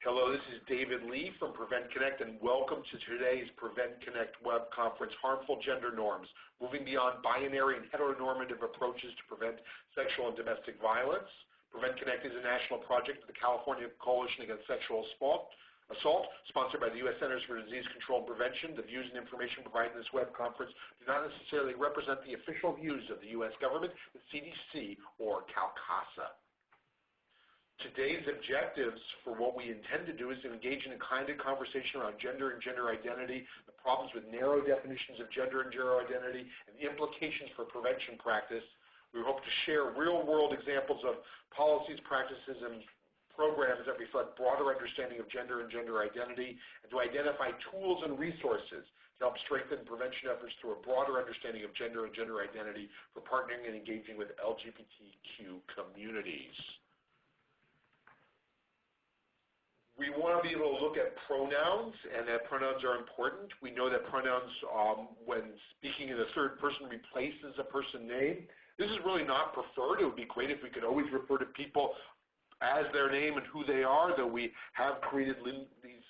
Hello, this is David Lee from Prevent Connect, and welcome to today's Prevent Connect web conference, Harmful Gender Norms, Moving Beyond Binary and Heteronormative Approaches to Prevent Sexual and Domestic Violence. Prevent Connect is a national project of the California Coalition Against Sexual Assault, sponsored by the U.S. Centers for Disease Control and Prevention. The views and information provided in this web conference do not necessarily represent the official views of the U.S. government, the CDC, or CalCASA. Today's objectives for what we intend to do is to engage in a kind of conversation around gender and gender identity, the problems with narrow definitions of gender and gender identity, and the implications for prevention practice. We hope to share real-world examples of policies, practices, and programs that reflect broader understanding of gender and gender identity, and to identify tools and resources to help strengthen prevention efforts through a broader understanding of gender and gender identity for partnering and engaging with LGBTQ communities. We want to be able to look at pronouns, and that pronouns are important. We know that pronouns, when speaking in the third person, replaces a person name. This is really not preferred. It would be great if we could always refer to people as their name and who they are, though we have created these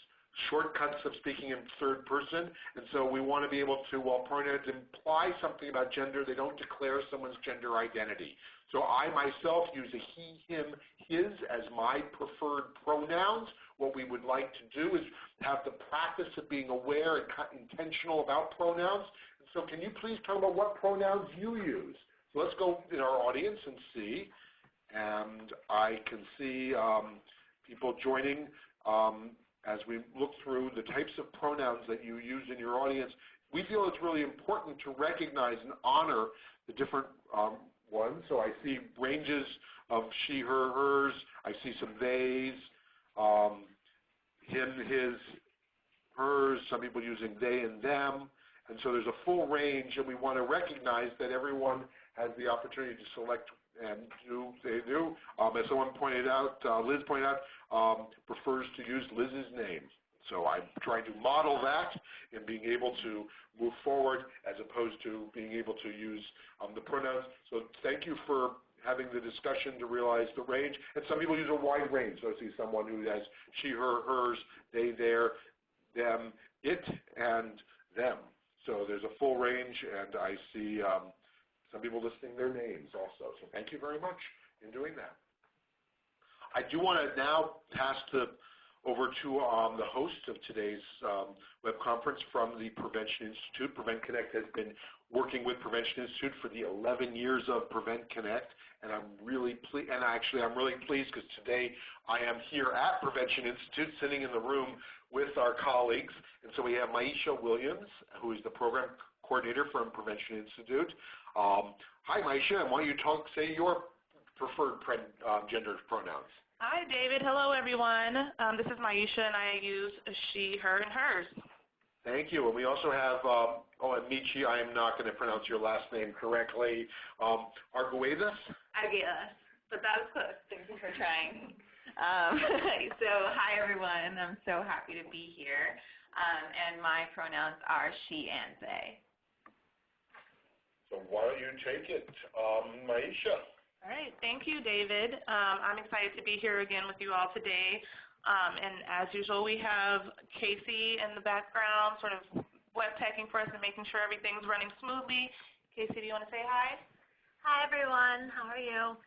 shortcuts of speaking in third person. And so we want to be able to, while pronouns imply something about gender, they don't declare someone's gender identity. So I myself use a he, him, his as my preferred pronouns. What we would like to do is have the practice of being aware and intentional about pronouns. And so can you please talk about what pronouns you use? So let's go in our audience and see. And I can see people joining as we look through the types of pronouns that you use in your audience. We feel it's really important to recognize and honor the different ones. So I see ranges of she, her, hers. I see some theys, him, his, hers, some people using they and them. And so there's a full range, and we want to recognize that everyone has the opportunity to select and they do. As someone pointed out, Liz pointed out, prefers to use Liz's name. So I'm trying to model that in being able to move forward as opposed to being able to use the pronouns. So thank you for having the discussion to realize the range. And some people use a wide range. So I see someone who has she, her, hers, they, their, them, it, and them. So there's a full range, and I see some people listing their names also. So thank you very much in doing that. I do want to now pass over to the host of today's web conference from the Prevention Institute. Prevent Connect has been working with Prevention Institute for the 11 years of Prevent Connect, and I'm really pleased. And actually, I'm really pleased because today I am here at Prevention Institute, sitting in the room with our colleagues. And so we have Maisha Williams, who is the program coordinator from Prevention Institute. Hi, Maisha, and why don't you say your preferred gender pronouns? Hi, David. Hello, everyone. This is Maisha, and I use she, her, and hers. Thank you. And we also have, and Michi, I am not going to pronounce your last name correctly, Arguedas? Arguedas, but that was close. Thank you for trying. So hi, everyone. I'm so happy to be here. And my pronouns are she and they. So why don't you take it, Maisha? All right. Thank you, David. I'm excited to be here again with you all today. And as usual, we have Casey in the background sort of web teching for us and making sure everything's running smoothly. Casey, do you want to say hi? Hi, everyone. How are you?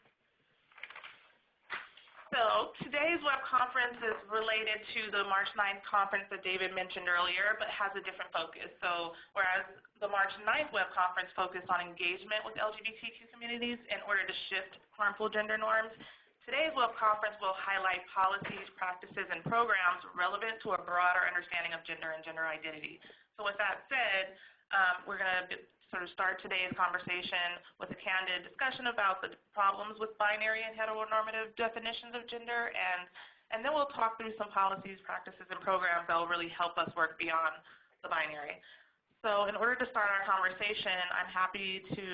So today's web conference is related to the March 9th conference that David mentioned earlier, but has a different focus. So whereas the March 9th web conference focused on engagement with LGBTQ communities in order to shift harmful gender norms, today's web conference will highlight policies, practices, and programs relevant to a broader understanding of gender and gender identity. So with that said, we're going to sort of start today's conversation with a candid discussion about the problems with binary and heteronormative definitions of gender, and then we'll talk through some policies, practices, and programs that will really help us work beyond the binary. So in order to start our conversation, I'm happy to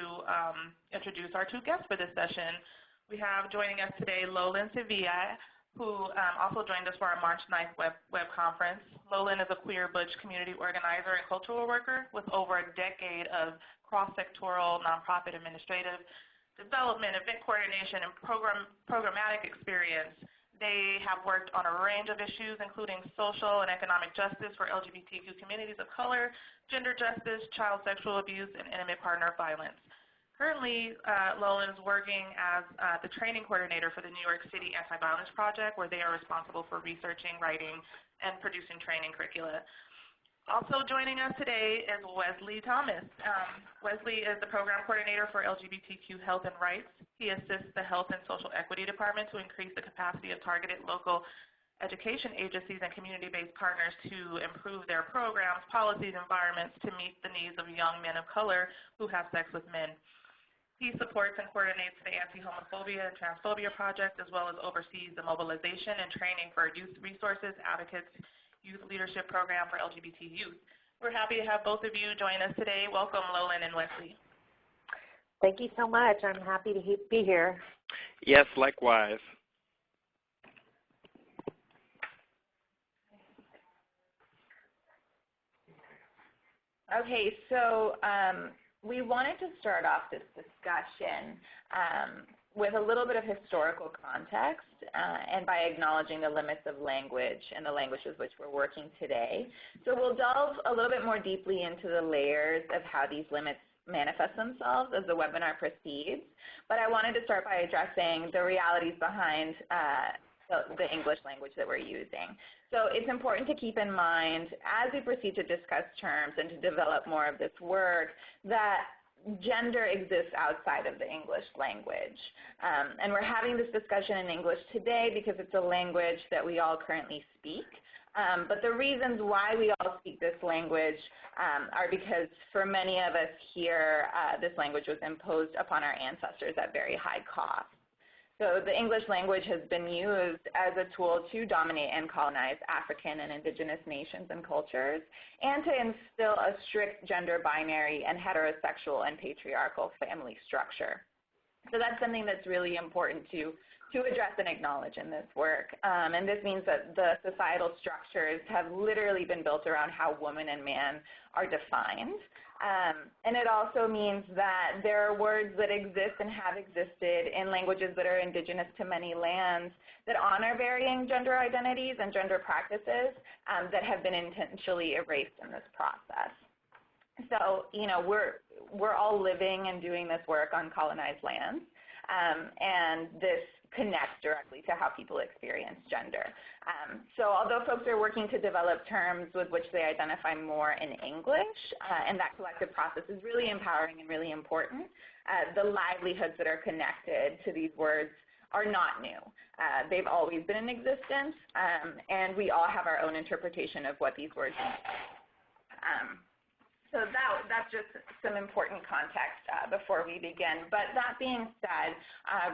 introduce our two guests for this session. We have joining us today Lolan Sevilla, who also joined us for our March 9th web conference. Lolan is a queer butch community organizer and cultural worker with over a decade of cross-sectoral, nonprofit administrative development, event coordination, and programmatic experience They have worked on a range of issues, including social and economic justice for LGBTQ communities of color, gender justice, child sexual abuse, and intimate partner violence. Currently, Lolan is working as the training coordinator for the New York City Anti-Violence Project, where they are responsible for researching, writing, and producing training curricula. Also joining us today is Wesley Thomas. Wesley is the program coordinator for LGBTQ health and rights. He assists the Health and Social Equity Department to increase the capacity of targeted local education agencies and community-based partners to improve their programs, policies, environments to meet the needs of young men of color who have sex with men. He supports and coordinates the Anti-Homophobia and Transphobia Project, as well as oversees the mobilization and training for youth resources, advocates, youth leadership program for LGBT youth. We're happy to have both of you join us today. Welcome, Lolan and Wesley. Thank you so much. I'm happy to be here. Yes, likewise. Okay, so we wanted to start off this discussion with a little bit of historical context and by acknowledging the limits of language and the language with which we're working today. So we'll delve a little bit more deeply into the layers of how these limits manifest themselves as the webinar proceeds. But I wanted to start by addressing the realities behind the English language that we're using. So it's important to keep in mind as we proceed to discuss terms and to develop more of this work that gender exists outside of the English language. And we're having this discussion in English today because it's a language that we all currently speak. But the reasons why we all speak this language are because for many of us here, this language was imposed upon our ancestors at very high cost. So the English language has been used as a tool to dominate and colonize African and indigenous nations and cultures, and to instill a strict gender binary and heterosexual and patriarchal family structure. So that's something that's really important to address and acknowledge in this work. And this means that the societal structures have literally been built around how woman and man are defined. And it also means that there are words that exist and have existed in languages that are indigenous to many lands that honor varying gender identities and gender practices that have been intentionally erased in this process. So, you know, we're all living and doing this work on colonized lands, and this connects directly to how people experience gender. So although folks are working to develop terms with which they identify more in English, and that collective process is really empowering and really important, the livelihoods that are connected to these words are not new. They've always been in existence, and we all have our own interpretation of what these words mean. So that's just some important context before we begin. But that being said,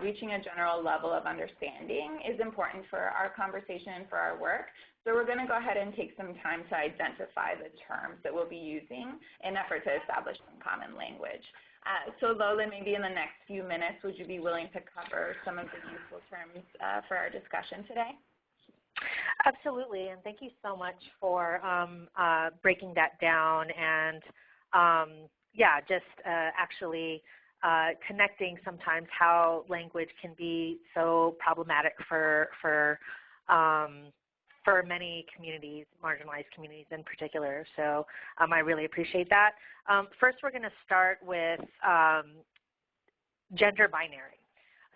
reaching a general level of understanding is important for our conversation and for our work. So we're going to go ahead and take some time to identify the terms that we'll be using in an effort to establish some common language. So Lola, maybe in the next few minutes, would you be willing to cover some of the useful terms for our discussion today? Absolutely, and thank you so much for breaking that down and, actually connecting sometimes how language can be so problematic for many communities, marginalized communities in particular. So I really appreciate that. First, we're going to start with gender binary.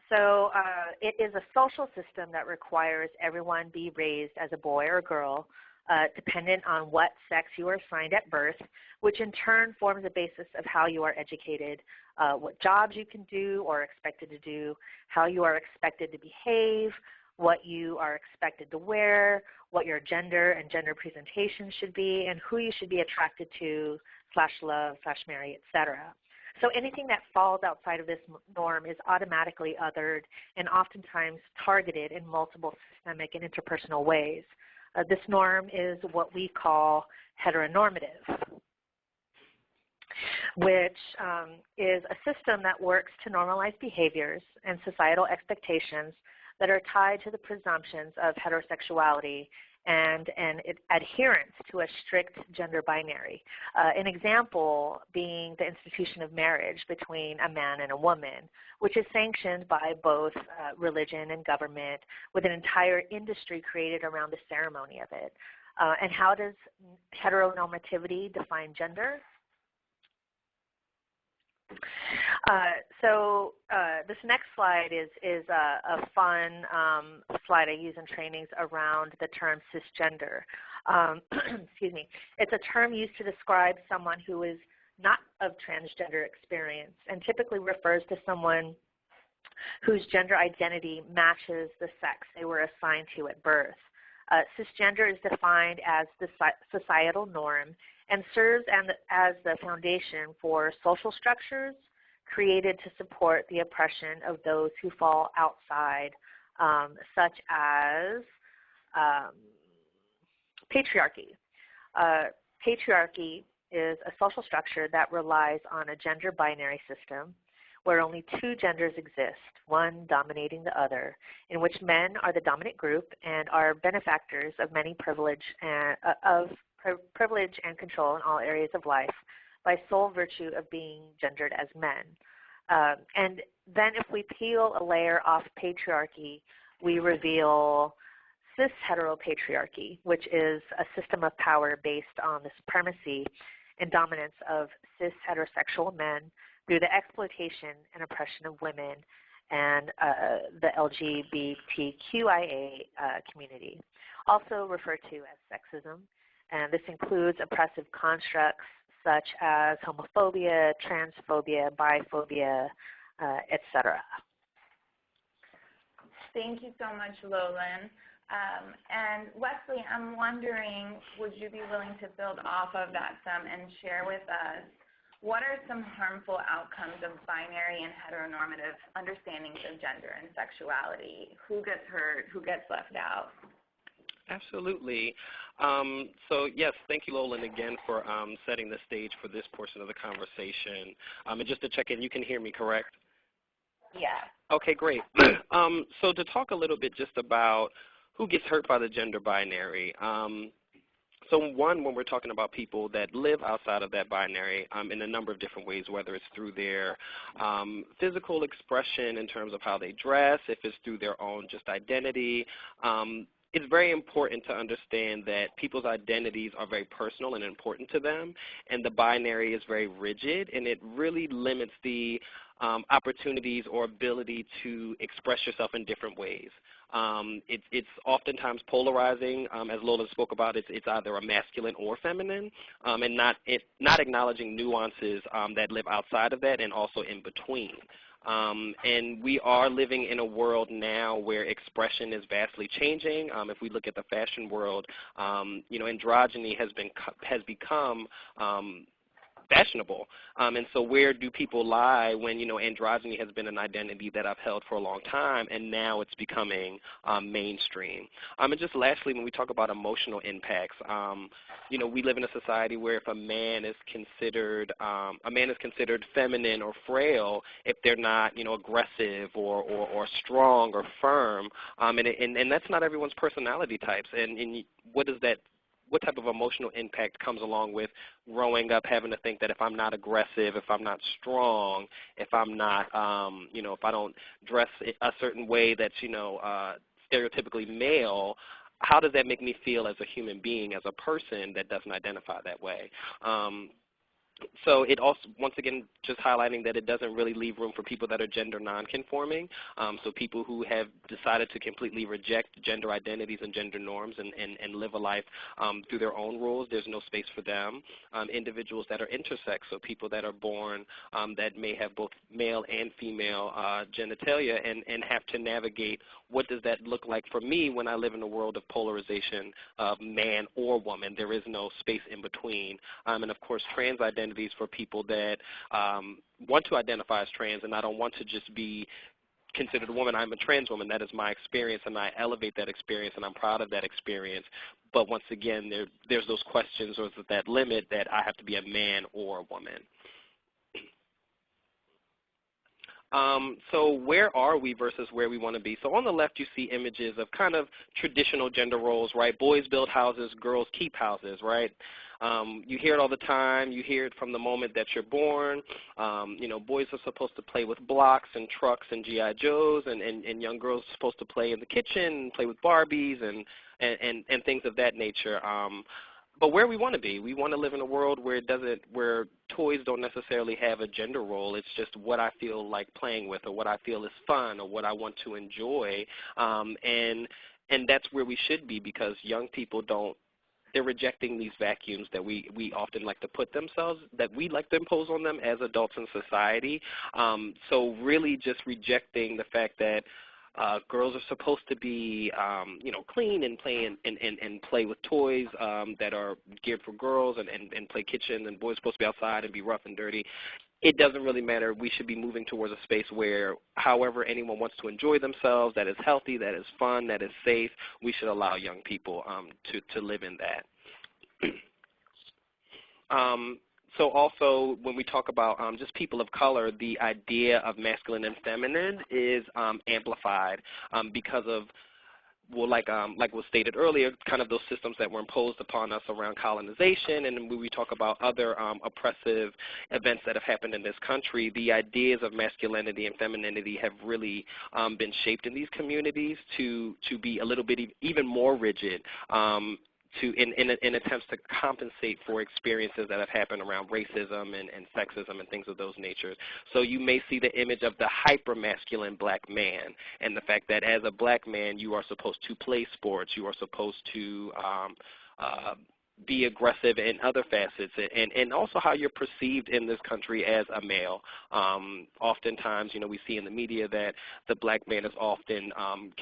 So it is a social system that requires everyone be raised as a boy or girl, dependent on what sex you are assigned at birth, which in turn forms the basis of how you are educated, what jobs you can do or are expected to do, how you are expected to behave, what you are expected to wear, what your gender and gender presentation should be, and who you should be attracted to, /love, /marry, etc. So anything that falls outside of this norm is automatically othered and oftentimes targeted in multiple systemic and interpersonal ways. This norm is what we call heteronormative, which is a system that works to normalize behaviors and societal expectations that are tied to the presumptions of heterosexuality and an adherence to a strict gender binary. An example being the institution of marriage between a man and a woman, which is sanctioned by both religion and government, with an entire industry created around the ceremony of it. And how does heteronormativity define gender? This next slide is a fun slide I use in trainings around the term cisgender. Excuse me. It's a term used to describe someone who is not of transgender experience and typically refers to someone whose gender identity matches the sex they were assigned to at birth. Cisgender is defined as the societal norm and serves as the foundation for social structures created to support the oppression of those who fall outside, such as patriarchy. Patriarchy is a social structure that relies on a gender binary system where only two genders exist, one dominating the other, in which men are the dominant group and are benefactors of many privilege and control in all areas of life by sole virtue of being gendered as men. And then if we peel a layer off patriarchy, we reveal cis-heteropatriarchy, which is a system of power based on the supremacy and dominance of cis-heterosexual men through the exploitation and oppression of women and the LGBTQIA community, also referred to as sexism. And this includes oppressive constructs such as homophobia, transphobia, biphobia, etc. Thank you so much, Lolan. And Wesley, I'm wondering, would you be willing to build off of that some and share with us what are some harmful outcomes of binary and heteronormative understandings of gender and sexuality? Who gets hurt? Who gets left out? Absolutely. So yes, thank you, Lolan, again for setting the stage for this portion of the conversation. And just to check in, you can hear me, correct? Yeah. Okay, great. So to talk a little bit just about who gets hurt by the gender binary. So one, when we're talking about people that live outside of that binary in a number of different ways, whether it's through their physical expression in terms of how they dress, if it's through their own just identity, it's very important to understand that people's identities are very personal and important to them, and the binary is very rigid, and it really limits the opportunities or ability to express yourself in different ways. It's oftentimes polarizing, as Lola spoke about. It's either a masculine or feminine, and not acknowledging nuances that live outside of that and also in between. And we are living in a world now where expression is vastly changing. If we look at the fashion world, androgyny has become fashionable. And so where do people lie when, androgyny has been an identity that I've held for a long time, and now it's becoming mainstream. And just lastly, when we talk about emotional impacts, we live in a society where if a man is considered feminine or frail if they're not, aggressive or strong or firm, and that's not everyone's personality types. And what type of emotional impact comes along with growing up having to think that if I'm not aggressive, if I'm not strong, if I'm not, if I don't dress a certain way that's, stereotypically male, how does that make me feel as a human being, as a person that doesn't identify that way? So it also, once again, just highlighting that it doesn't really leave room for people that are gender nonconforming. So people who have decided to completely reject gender identities and gender norms and live a life through their own rules, there's no space for them. Individuals that are intersex, so people that are born that may have both male and female genitalia and have to navigate what does that look like for me when I live in a world of polarization of man or woman. There is no space in between. And of course, trans identities for people that want to identify as trans, and I don't want to just be considered a woman. I'm a trans woman. That is my experience, and I elevate that experience, and I'm proud of that experience. But once again, there's those questions or that limit that I have to be a man or a woman. So where are we versus where we want to be? So on the left, you see images of kind of traditional gender roles, right? Boys build houses, girls keep houses, right? You hear it all the time. You hear it from the moment that you're born. You know, boys are supposed to play with blocks and trucks and G.I. Joes, and young girls are supposed to play in the kitchen, play with Barbies and things of that nature. But where we want to be, we want to live in a world where where toys don't necessarily have a gender role. It's just what I feel like playing with, or what I feel is fun, or what I want to enjoy, and that's where we should be, because young people don't. They're rejecting these vacuums that we often like to put themselves, that we like to impose on them as adults in society. So really just rejecting the fact that girls are supposed to be, you know, clean and play with toys that are geared for girls, and play kitchen, and boys are supposed to be outside and be rough and dirty. It doesn't really matter. We should be moving towards a space where, however anyone wants to enjoy themselves, that is healthy, that is fun, that is safe, we should allow young people to live in that. So also, when we talk about just people of color, the idea of masculine and feminine is amplified because of, well, like was stated earlier, kind of those systems that were imposed upon us around colonization, and when we talk about other oppressive events that have happened in this country, the ideas of masculinity and femininity have really been shaped in these communities to be a little bit even more rigid, in attempts to compensate for experiences that have happened around racism and sexism and things of those natures. So you may see the image of the hyper-masculine black man, and the fact that as a black man you are supposed to play sports, you are supposed to be aggressive in other facets, and also how you're perceived in this country as a male. Oftentimes, you know, we see in the media that the black man is often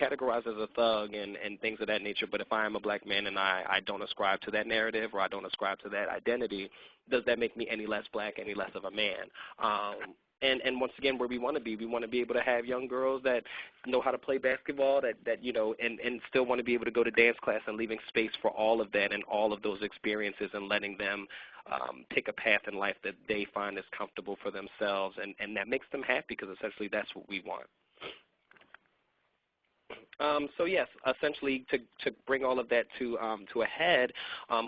categorized as a thug and things of that nature, but if I am a black man and I don't ascribe to that narrative, or I don't ascribe to that identity, does that make me any less black, any less of a man? And once again, where we want to be able to have young girls that know how to play basketball, that you know, and still want to be able to go to dance class, and leaving space for all of that and all of those experiences, and letting them pick a path in life that they find is comfortable for themselves, and that makes them happy, because essentially that's what we want. So yes, essentially to bring all of that to a head,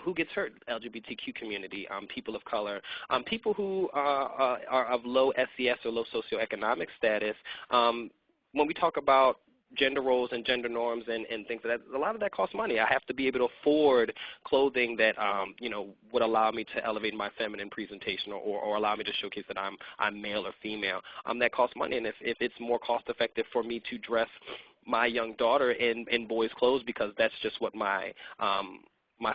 who gets hurt? LGBTQ community, people of color, people who are of low SES or low socioeconomic status. When we talk about gender roles and gender norms and things like that, a lot of that costs money. I have to be able to afford clothing that you know, would allow me to elevate my feminine presentation, or allow me to showcase that I'm male or female. That costs money, and if it's more cost effective for me to dress my young daughter in boys' clothes, because that's just what my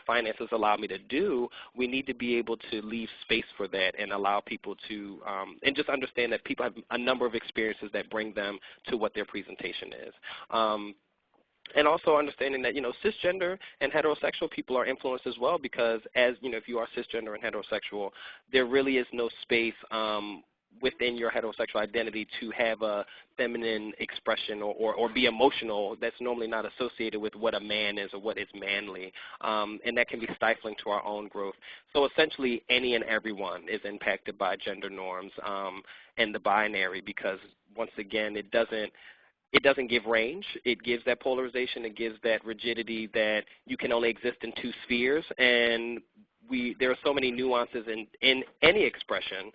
finances allow me to do, we need to be able to leave space for that and allow people to, and just understand that people have a number of experiences that bring them to what their presentation is. And also understanding that, you know, cisgender and heterosexual people are influenced as well, because as, you know, if you are cisgender and heterosexual, there really is no space within your heterosexual identity to have a feminine expression or be emotional that's normally not associated with what a man is or what is manly, and that can be stifling to our own growth. So essentially any and everyone is impacted by gender norms and the binary, because once again it doesn't give range. It gives that polarization. It gives that rigidity that you can only exist in two spheres, and there are so many nuances in any expression,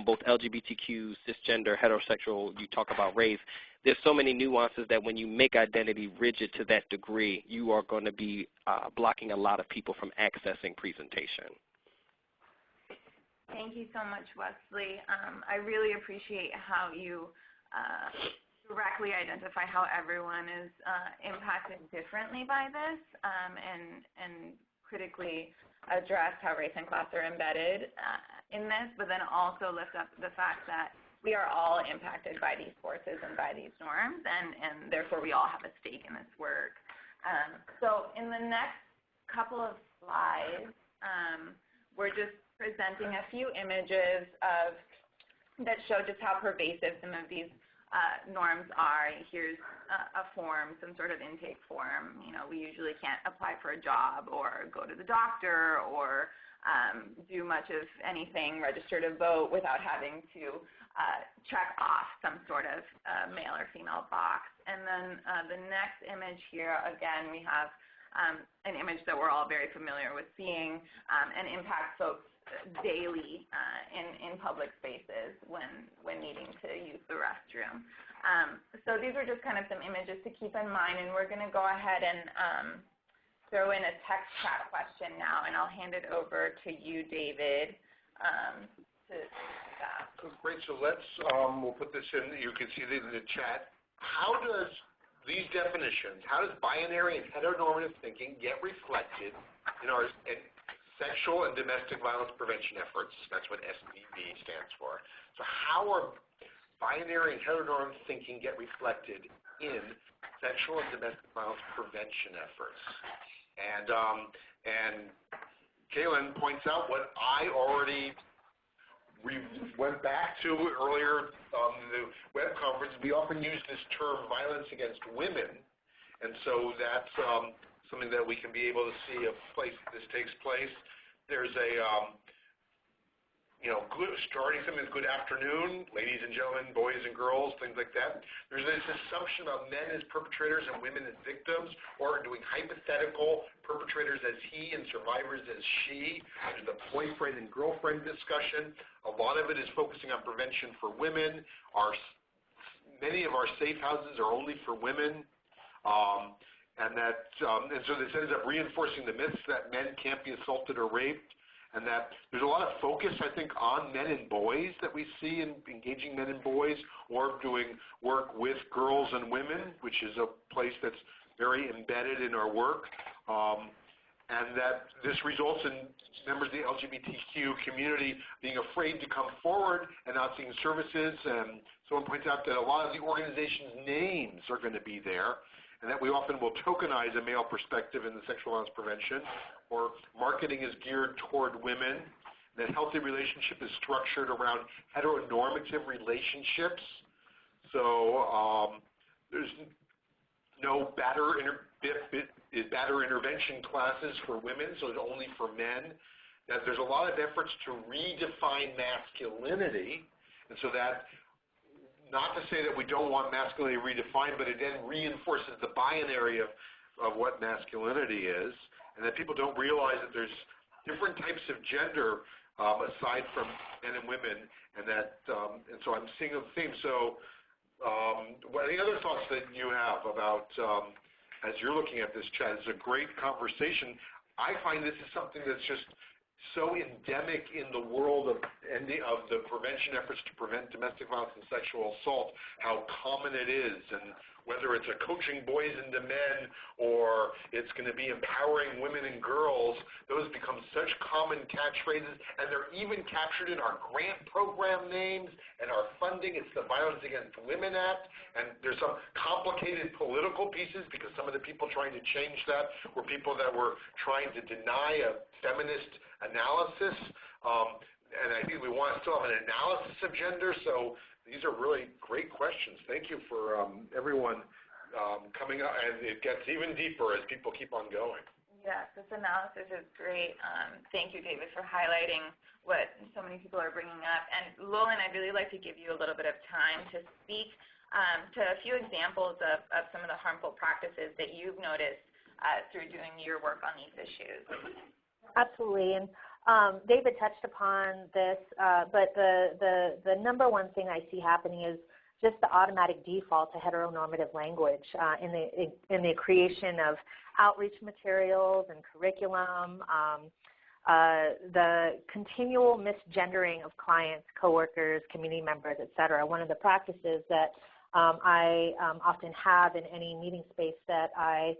both LGBTQ, cisgender, heterosexual, you talk about race. There's so many nuances that when you make identity rigid to that degree, you are going to be blocking a lot of people from accessing presentation. Thank you so much, Wesley. I really appreciate how you directly identify how everyone is impacted differently by this, and critically address how race and class are embedded in this, but then also lift up the fact that we are all impacted by these forces and by these norms, and therefore we all have a stake in this work. So in the next couple of slides, we're just presenting a few images that show just how pervasive some of these norms are. Here's a form, some sort of intake form. We usually can't apply for a job or go to the doctor or do much of anything, register to vote without having to check off some sort of male or female box. And then the next image here, again, we have an image that we're all very familiar with seeing and impacts folks daily in public spaces when needing to use the restroom. So these are just kind of some images to keep in mind, and we're going to go ahead and throw in a text chat question now, and I'll hand it over to you, David, to that. Great. So let's we'll put this in. You can see it in the chat. How does these definitions, how does binary and heteronormative thinking get reflected in our sexual and domestic violence prevention efforts? That's what SDV stands for. So how are binary and heteronormative thinking get reflected in sexual and domestic violence prevention efforts? And Kaylin points out what I already went back to earlier on the web conference. We often use this term violence against women, and so that's something that we can be able to see a place that this takes place. There's a, starting something as good afternoon, ladies and gentlemen, boys and girls, things like that. There's this assumption of men as perpetrators and women as victims, or doing hypothetical perpetrators as he and survivors as she. There's the boyfriend and girlfriend discussion. A lot of it is focusing on prevention for women. Many of our safe houses are only for women. And so this ends up reinforcing the myths that men can't be assaulted or raped, and that there's a lot of focus, I think, on men and boys that we see in engaging men and boys, or doing work with girls and women, which is a place that's very embedded in our work, and that this results in members of the LGBTQ community being afraid to come forward and not seeing services. And someone points out that a lot of the organizations' names are going to be there, and that we often will tokenize a male perspective in the sexual violence prevention, or marketing is geared toward women, and that healthy relationship is structured around heteronormative relationships. So there's no batter intervention classes for women, so it's only for men. That there's a lot of efforts to redefine masculinity, and so that, not to say that we don't want masculinity redefined, but it then reinforces the binary of what masculinity is, and that people don't realize that there's different types of gender aside from men and women, and that and so I'm seeing a theme. So any other thoughts that you have about as you're looking at this chat? It's a great conversation. I find this is something that's just so endemic in the world of the prevention efforts to prevent domestic violence and sexual assault, how common it is, and whether it's a coaching boys into men or it's going to be empowering women and girls, those become such common catchphrases, and they're even captured in our grant program names and our funding. It's the Violence Against Women Act, and there's some complicated political pieces because some of the people trying to change that were people that were trying to deny a feminist analysis, and I think we want to still have an analysis of gender. So these are really great questions. Thank you for everyone coming up, and it gets even deeper as people keep on going. Yes, this analysis is great. Thank you, David, for highlighting what so many people are bringing up. And Lolan, I'd really like to give you a little bit of time to speak to a few examples of some of the harmful practices that you've noticed through doing your work on these issues. Absolutely, and David touched upon this, but the number one thing I see happening is just the automatic default to heteronormative language in the creation of outreach materials and curriculum, the continual misgendering of clients, coworkers, community members, et cetera. One of the practices that I often have in any meeting space that I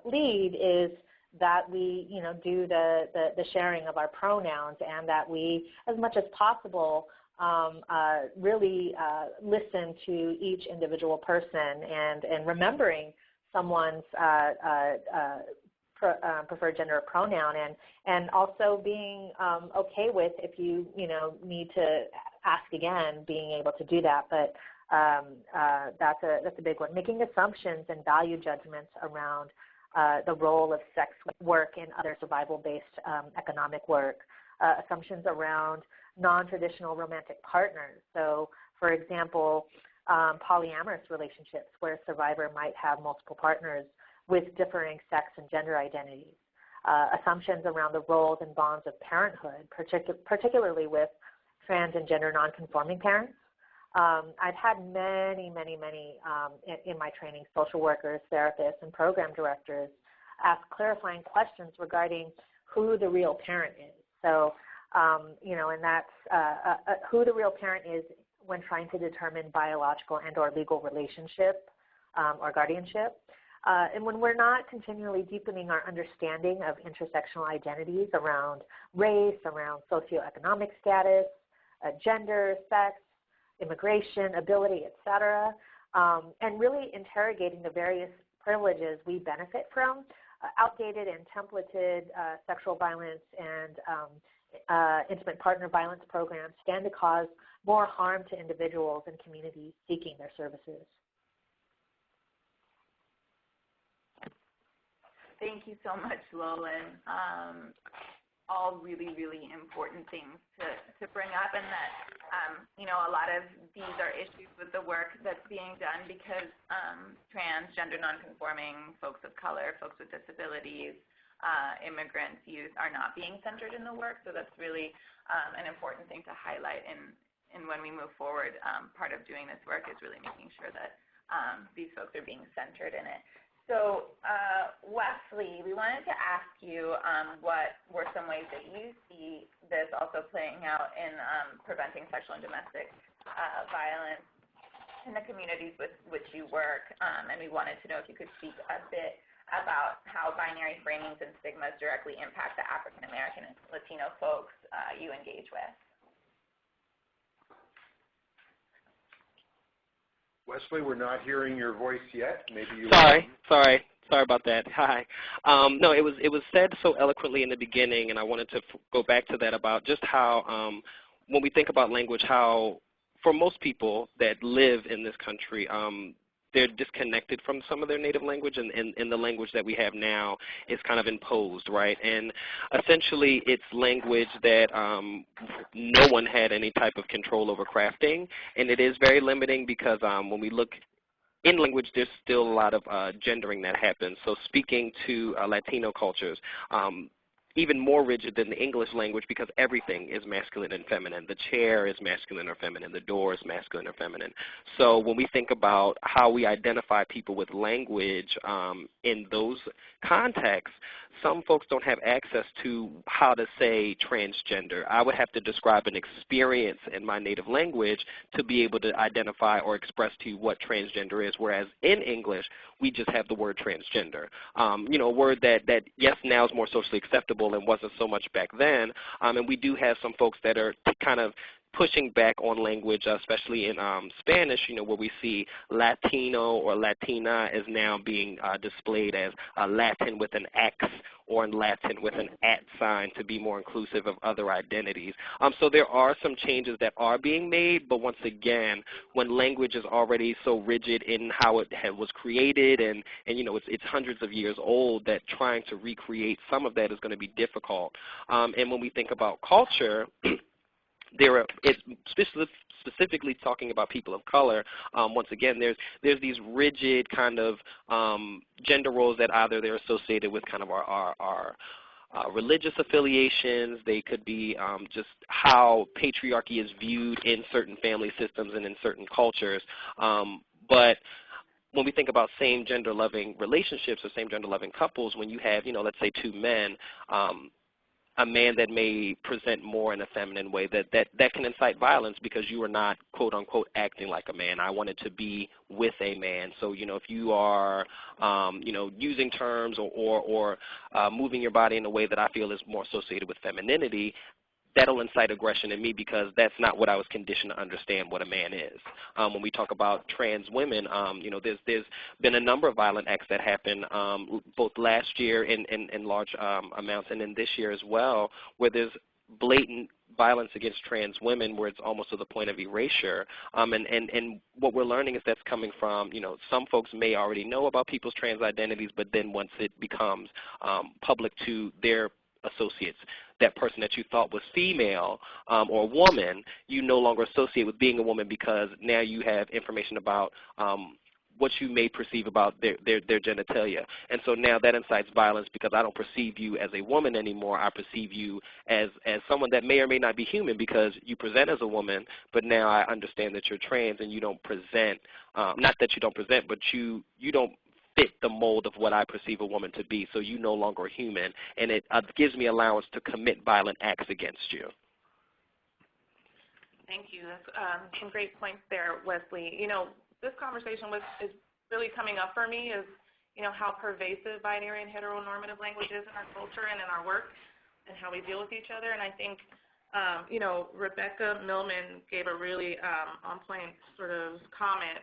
lead is that we, do the sharing of our pronouns, and that we, as much as possible, really listen to each individual person and remembering someone's preferred gender or pronoun, and also being okay with, if you need to ask again, being able to do that. But That's a big one. Making assumptions and value judgments around the role of sex work in other survival-based economic work. Assumptions around non-traditional romantic partners. So, for example, polyamorous relationships where a survivor might have multiple partners with differing sex and gender identities. Assumptions around the roles and bonds of parenthood, particularly with trans and gender nonconforming parents. I've had many in my training, social workers, therapists, and program directors ask clarifying questions regarding who the real parent is. So, and that's who the real parent is when trying to determine biological and or legal relationship or guardianship. And when we're not continually deepening our understanding of intersectional identities around race, around socioeconomic status, gender, sex, immigration, ability, et cetera, and really interrogating the various privileges we benefit from, outdated and templated sexual violence and intimate partner violence programs stand to cause more harm to individuals and communities seeking their services. Thank you so much, Lolan. All really important things to bring up, and that, a lot of these are issues with the work that's being done because trans, gender nonconforming, folks of color, folks with disabilities, immigrants, youth are not being centered in the work, so that's really an important thing to highlight. And when we move forward, part of doing this work is really making sure that these folks are being centered in it. So, Wesley, we wanted to ask you what were some ways that you see this also playing out in preventing sexual and domestic violence in the communities with which you work, and we wanted to know if you could speak a bit about how binary framings and stigmas directly impact the African American and Latino folks you engage with. Wesley, we're not hearing your voice yet. Maybe you. Sorry about that. Hi. No, it was said so eloquently in the beginning, and I wanted to go back to that about just how when we think about language, how for most people that live in this country, they're disconnected from some of their native language, and the language that we have now is kind of imposed, right? And essentially it's language that no one had any type of control over crafting, and it is very limiting because when we look in language, there's still a lot of gendering that happens. So speaking to Latino cultures, even more rigid than the English language because everything is masculine and feminine. The chair is masculine or feminine. The door is masculine or feminine. So when we think about how we identify people with language in those contexts, some folks don't have access to how to say transgender. I would have to describe an experience in my native language to be able to identify or express to you what transgender is, whereas in English, we just have the word transgender. A word that yes, now is more socially acceptable and wasn't so much back then. And we do have some folks that are kind of pushing back on language, especially in Spanish, where we see Latino or Latina is now being displayed as Latin with an X or in Latin with an @ sign to be more inclusive of other identities. So there are some changes that are being made, but once again, when language is already so rigid in how it was created and it's hundreds of years old, that trying to recreate some of that is going to be difficult. And when we think about culture, it's specifically talking about people of color. Once again, there's these rigid kind of gender roles that either they're associated with kind of our religious affiliations. They could be just how patriarchy is viewed in certain family systems and in certain cultures. But when we think about same gender loving relationships or same gender loving couples, when you have, let's say two men, a man that may present more in a feminine way, that can incite violence because you are not, quote unquote, acting like a man. I wanted to be with a man. So, if you are, using terms or moving your body in a way that I feel is more associated with femininity, that'll incite aggression in me because that's not what I was conditioned to understand what a man is. When we talk about trans women, there's been a number of violent acts that happened both last year in large amounts and then this year as well, where there's blatant violence against trans women where it's almost to the point of erasure. And what we're learning is that's coming from, some folks may already know about people's trans identities, but then once it becomes public to their associates, that person that you thought was female or woman, you no longer associate with being a woman because now you have information about what you may perceive about their genitalia. And so now that incites violence because I don't perceive you as a woman anymore. I perceive you as someone that may or may not be human because you present as a woman, but now I understand that you're trans and you don't present, not that you don't present, but you don't fit the mold of what I perceive a woman to be, so you no longer human, and it gives me allowance to commit violent acts against you. Thank you. That's some great points there, Wesley. This conversation is really coming up for me is, how pervasive binary and heteronormative language is in our culture and in our work and how we deal with each other. And I think, Rebecca Millman gave a really on-point sort of comment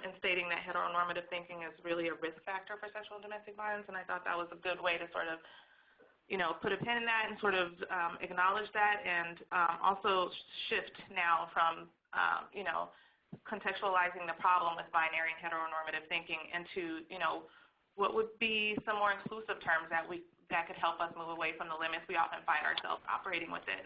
in stating that heteronormative thinking is really a risk factor for sexual and domestic violence, and I thought that was a good way to sort of, put a pin in that and sort of acknowledge that and also shift now from, contextualizing the problem with binary and heteronormative thinking into, what would be some more inclusive terms that could help us move away from the limits we often find ourselves operating within.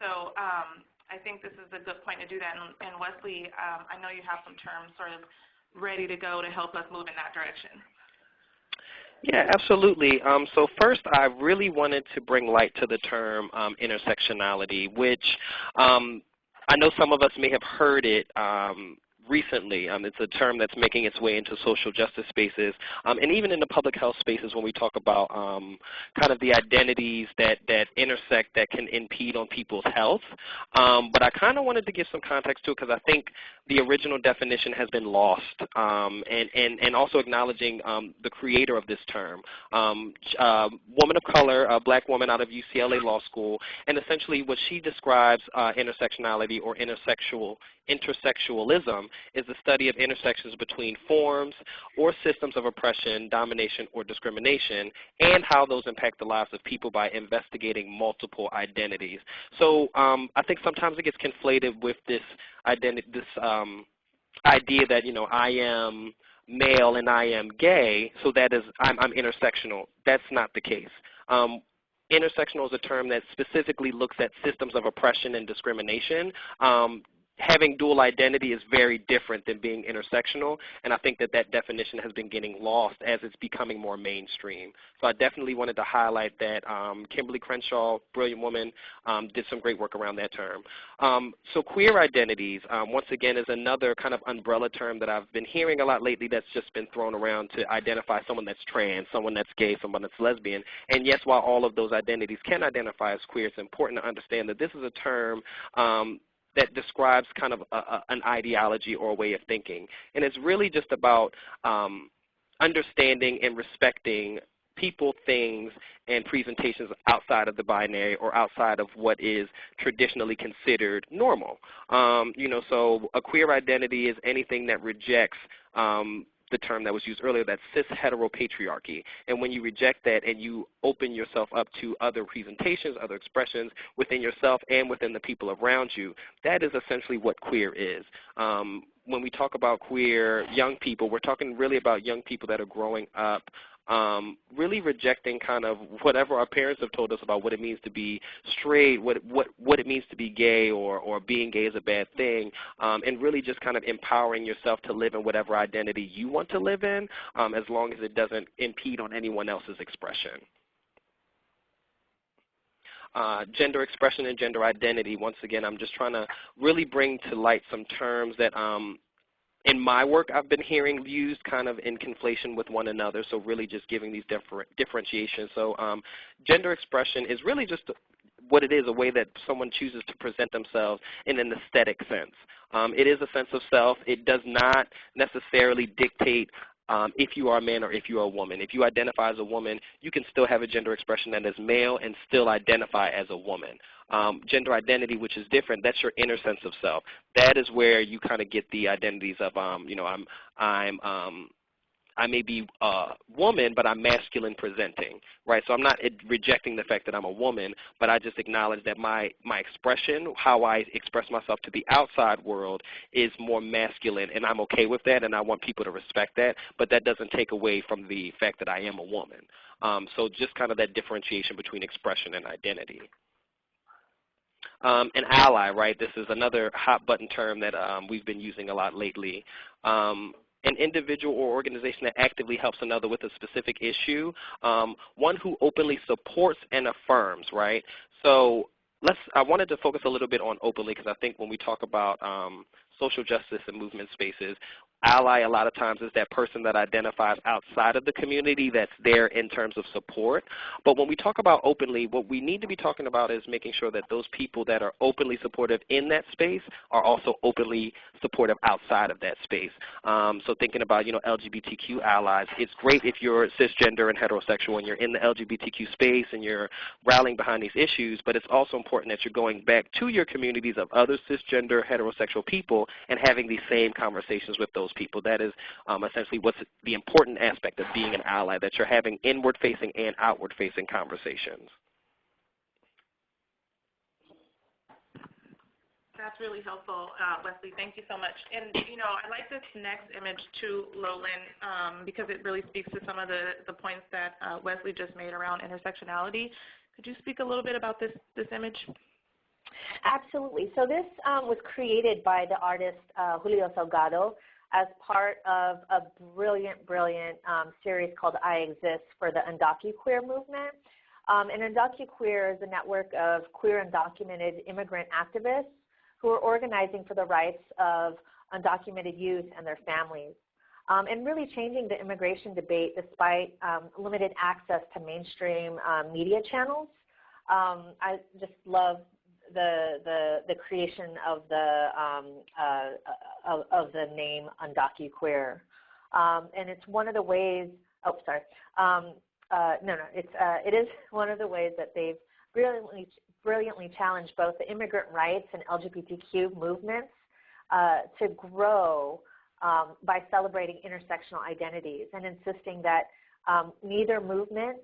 So I think this is a good point to do that. And Wesley, I know you have some terms sort of ready to go to help us move in that direction. Yeah, absolutely. So first, I really wanted to bring light to the term intersectionality, which I know some of us may have heard it recently. It's a term that's making its way into social justice spaces, and even in the public health spaces when we talk about kind of the identities that intersect that can impede on people's health. But I kind of wanted to give some context to it because I think the original definition has been lost, and also acknowledging the creator of this term, woman of color, a black woman out of UCLA Law School, and essentially what she describes intersectionality or intersectionalism is the study of intersections between forms or systems of oppression, domination, or discrimination, and how those impact the lives of people by investigating multiple identities. So I think sometimes it gets conflated with this idea that, I am male and I am gay, so that is, I'm intersectional. That's not the case. Intersectional is a term that specifically looks at systems of oppression and discrimination. Having dual identity is very different than being intersectional, and I think that definition has been getting lost as it's becoming more mainstream. So I definitely wanted to highlight that. Kimberly Crenshaw, brilliant woman, did some great work around that term. So queer identities, once again, is another kind of umbrella term that I've been hearing a lot lately that's just been thrown around to identify someone that's trans, someone that's gay, someone that's lesbian. And yes, while all of those identities can identify as queer, it's important to understand that this is a term that describes kind of an ideology or a way of thinking. And it's really just about understanding and respecting people, things, and presentations outside of the binary or outside of what is traditionally considered normal. So a queer identity is anything that rejects the term that was used earlier, that cis-heteropatriarchy. And when you reject that and you open yourself up to other presentations, other expressions within yourself and within the people around you, that is essentially what queer is. When we talk about queer young people, we're talking really about young people that are growing up really rejecting kind of whatever our parents have told us about what it means to be straight, what it means to be gay, or being gay is a bad thing, and really just kind of empowering yourself to live in whatever identity you want to live in, as long as it doesn't impede on anyone else's expression. Gender expression and gender identity, once again, I'm just trying to really bring to light some terms that in my work I've been hearing used kind of in conflation with one another, so really just giving these differentiations. So gender expression is really just what it is, a way that someone chooses to present themselves in an aesthetic sense. It is a sense of self. It does not necessarily dictate if you are a man or if you are a woman. If you identify as a woman, you can still have a gender expression that is male and still identify as a woman. Gender identity, which is different, that's your inner sense of self. That is where you kind of get the identities of, I'm I may be a woman, but I'm masculine presenting, right? So I'm not rejecting the fact that I'm a woman, but I just acknowledge that my expression, how I express myself to the outside world is more masculine, and I'm okay with that, and I want people to respect that, but that doesn't take away from the fact that I am a woman. So just kind of that differentiation between expression and identity. An ally, right? This is another hot button term that we've been using a lot lately. An individual or organization that actively helps another with a specific issue, one who openly supports and affirms, right? So I wanted to focus a little bit on openly because I think when we talk about social justice and movement spaces, ally a lot of times is that person that identifies outside of the community that's there in terms of support. But when we talk about openly, what we need to be talking about is making sure that those people that are openly supportive in that space are also openly supportive outside of that space. So thinking about, LGBTQ allies, it's great if you're cisgender and heterosexual and you're in the LGBTQ space and you're rallying behind these issues, but it's also important that you're going back to your communities of other cisgender heterosexual people and having these same conversations with those people. That is essentially what's the important aspect of being an ally, that you're having inward-facing and outward-facing conversations. That's really helpful, Wesley. Thank you so much. And, I like this next image too, Lolan, because it really speaks to some of the points that Wesley just made around intersectionality. Could you speak a little bit about this image? Absolutely. So this was created by the artist Julio Salgado as part of a brilliant series called I Exist for the UndocuQueer movement. And UndocuQueer is a network of queer undocumented immigrant activists who are organizing for the rights of undocumented youth and their families, and really changing the immigration debate despite limited access to mainstream media channels. I just love the creation of the name UndocuQueer, and it's one of the ways. Oh, sorry. It is one of the ways that they've brilliantly challenged both the immigrant rights and LGBTQ movements to grow by celebrating intersectional identities and insisting that neither movement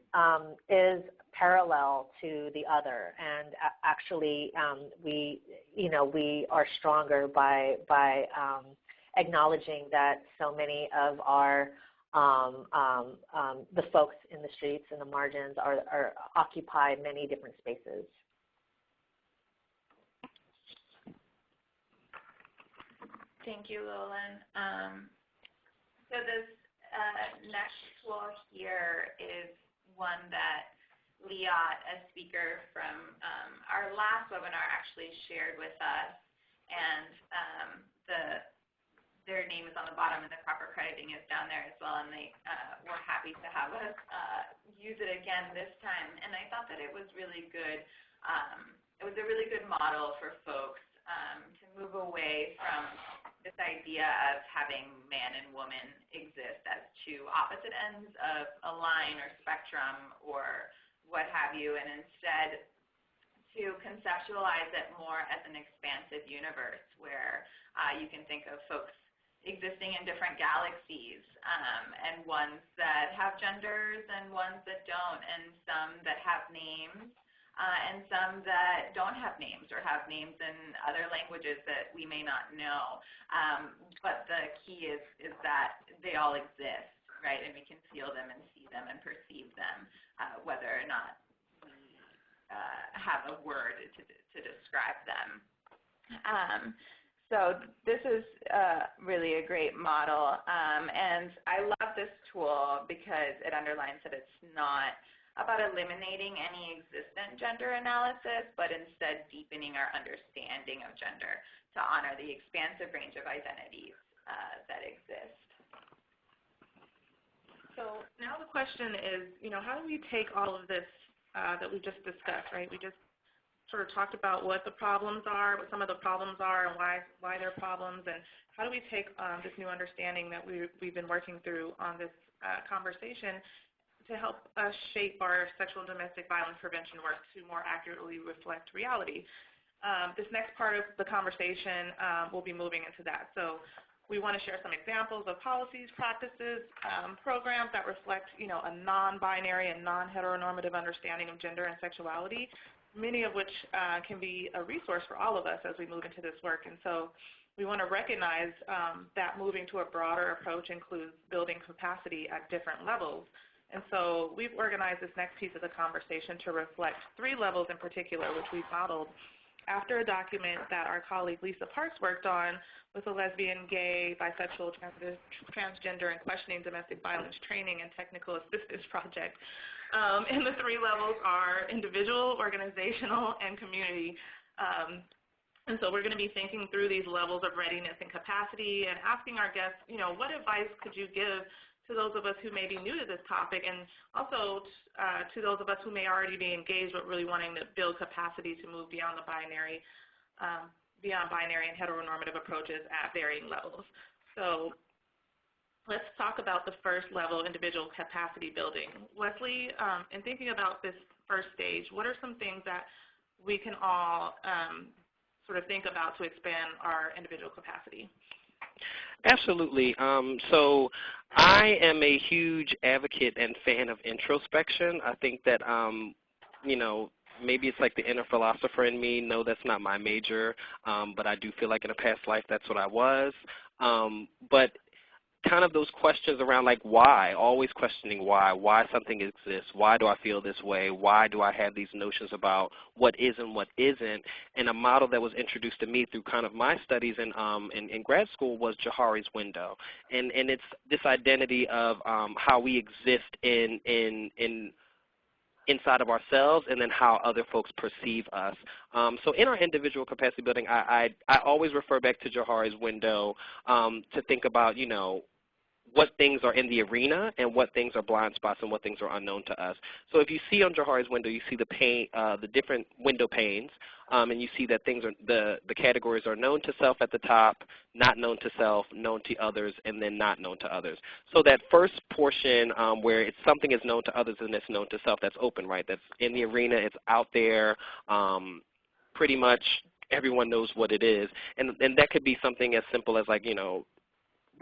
is parallel to the other, and actually we are stronger by acknowledging that so many of our the folks in the streets and the margins are occupy many different spaces. Thank you, Lolan. So this next tool here is one that Liat, a speaker from our last webinar, actually shared with us, and their name is on the bottom and the proper crediting is down there as well, and they were happy to have us use it again this time. And I thought that it was really good. It was a really good model for folks to move away from this idea of having man and woman exist as two opposite ends of a line or spectrum or what have you, and instead to conceptualize it more as an expansive universe where you can think of folks existing in different galaxies, and ones that have genders and ones that don't, and some that have names and some that don't have names or have names in other languages that we may not know. But the key is that they all exist, right? And we can feel them and see them and perceive them, whether or not we have a word to describe them. So this is really a great model, and I love this tool because it underlines that it's not about eliminating any existent gender analysis, but instead deepening our understanding of gender to honor the expansive range of identities that exist. So now the question is, how do we take all of this that we just discussed, right? We just sort of talked about what the problems are, what some of the problems are, and why they're problems, and how do we take this new understanding that we've been working through on this conversation to help us shape our sexual and domestic violence prevention work to more accurately reflect reality. This next part of the conversation, we'll be moving into that. So We want to share some examples of policies, practices, programs that reflect, a non-binary and non-heteronormative understanding of gender and sexuality, many of which can be a resource for all of us as we move into this work. And so we want to recognize that moving to a broader approach includes building capacity at different levels. And so we've organized this next piece of the conversation to reflect 3 levels in particular, which we've modeled after a document that our colleague Lisa Parks worked on with a lesbian, gay, bisexual, transgender, and questioning domestic violence training and technical assistance project. And the 3 levels are individual, organizational, and community. And so we're going to be thinking through these levels of readiness and capacity and asking our guests, what advice could you give to those of us who may be new to this topic, and also to those of us who may already be engaged but really wanting to build capacity to move beyond the binary and heteronormative approaches at varying levels. So let's talk about the first level, individual capacity building. Wesley, in thinking about this first stage, what are some things that we can all sort of think about to expand our individual capacity? Absolutely. So I am a huge advocate and fan of introspection. I think that, maybe it's like the inner philosopher in me. No, that's not my major, but I do feel like in a past life that's what I was. But kind of those questions around like why, always questioning why something exists, why do I feel this way, why do I have these notions about what is and what isn't, and a model that was introduced to me through kind of my studies in grad school was Johari's window, and it's this identity of how we exist inside of ourselves and then how other folks perceive us. So in our individual capacity building, I always refer back to Johari's window to think about, what things are in the arena and what things are blind spots and what things are unknown to us. So if you see on Johari's window, you see the different window panes, and you see that things are the categories are known to self at the top, not known to self, known to others, and then not known to others. So that first portion where something is known to others and it's known to self, that's open, right? That's in the arena, it's out there, pretty much everyone knows what it is. And that could be something as simple as like,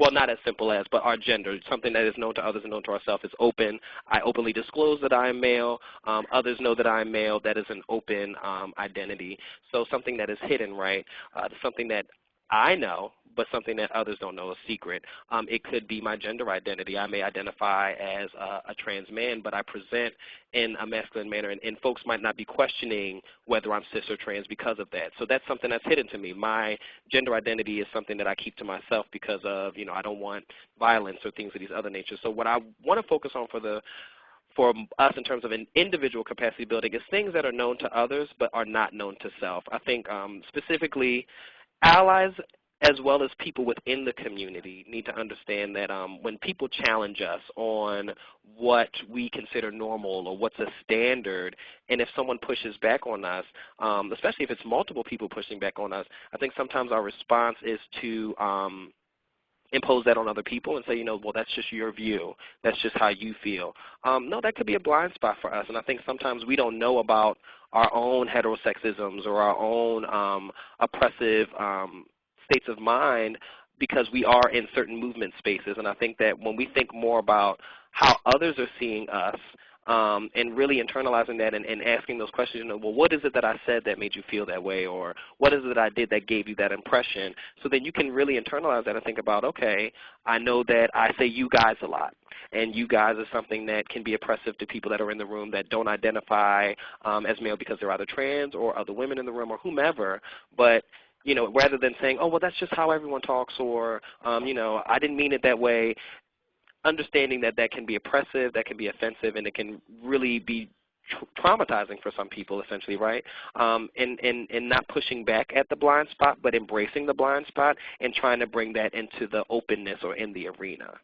well, not as simple as, but our gender, something that is known to others and known to ourselves is open. I openly disclose that I am male. Others know that I am male. That is an open identity. So something that is hidden, right? Something that I know, but something that others don't know, a secret. It could be my gender identity. I may identify as a trans man, but I present in a masculine manner, and folks might not be questioning whether I'm cis or trans because of that. So that's something that's hidden to me. My gender identity is something that I keep to myself because of, I don't want violence or things of these other natures. So what I want to focus on for us in terms of an individual capacity building is things that are known to others but are not known to self. I think specifically allies as well as people within the community need to understand that when people challenge us on what we consider normal or what's a standard, and if someone pushes back on us, especially if it's multiple people pushing back on us, I think sometimes our response is to impose that on other people and say, well, that's just your view. That's just how you feel. No, that could be a blind spot for us, and I think sometimes we don't know about our own heterosexisms or our own oppressive states of mind because we are in certain movement spaces. And I think that when we think more about how others are seeing us and really internalizing that and asking those questions, well, what is it that I said that made you feel that way, or what is it that I did that gave you that impression? So then you can really internalize that and think about, okay, I know that I say you guys a lot, and you guys is something that can be oppressive to people that are in the room that don't identify as male because they're either trans or other women in the room or whomever, but rather than saying, oh, well, that's just how everyone talks, or, I didn't mean it that way, understanding that that can be oppressive, that can be offensive, and it can really be traumatizing for some people, essentially, right? And not pushing back at the blind spot, but embracing the blind spot and trying to bring that into the openness or in the arena.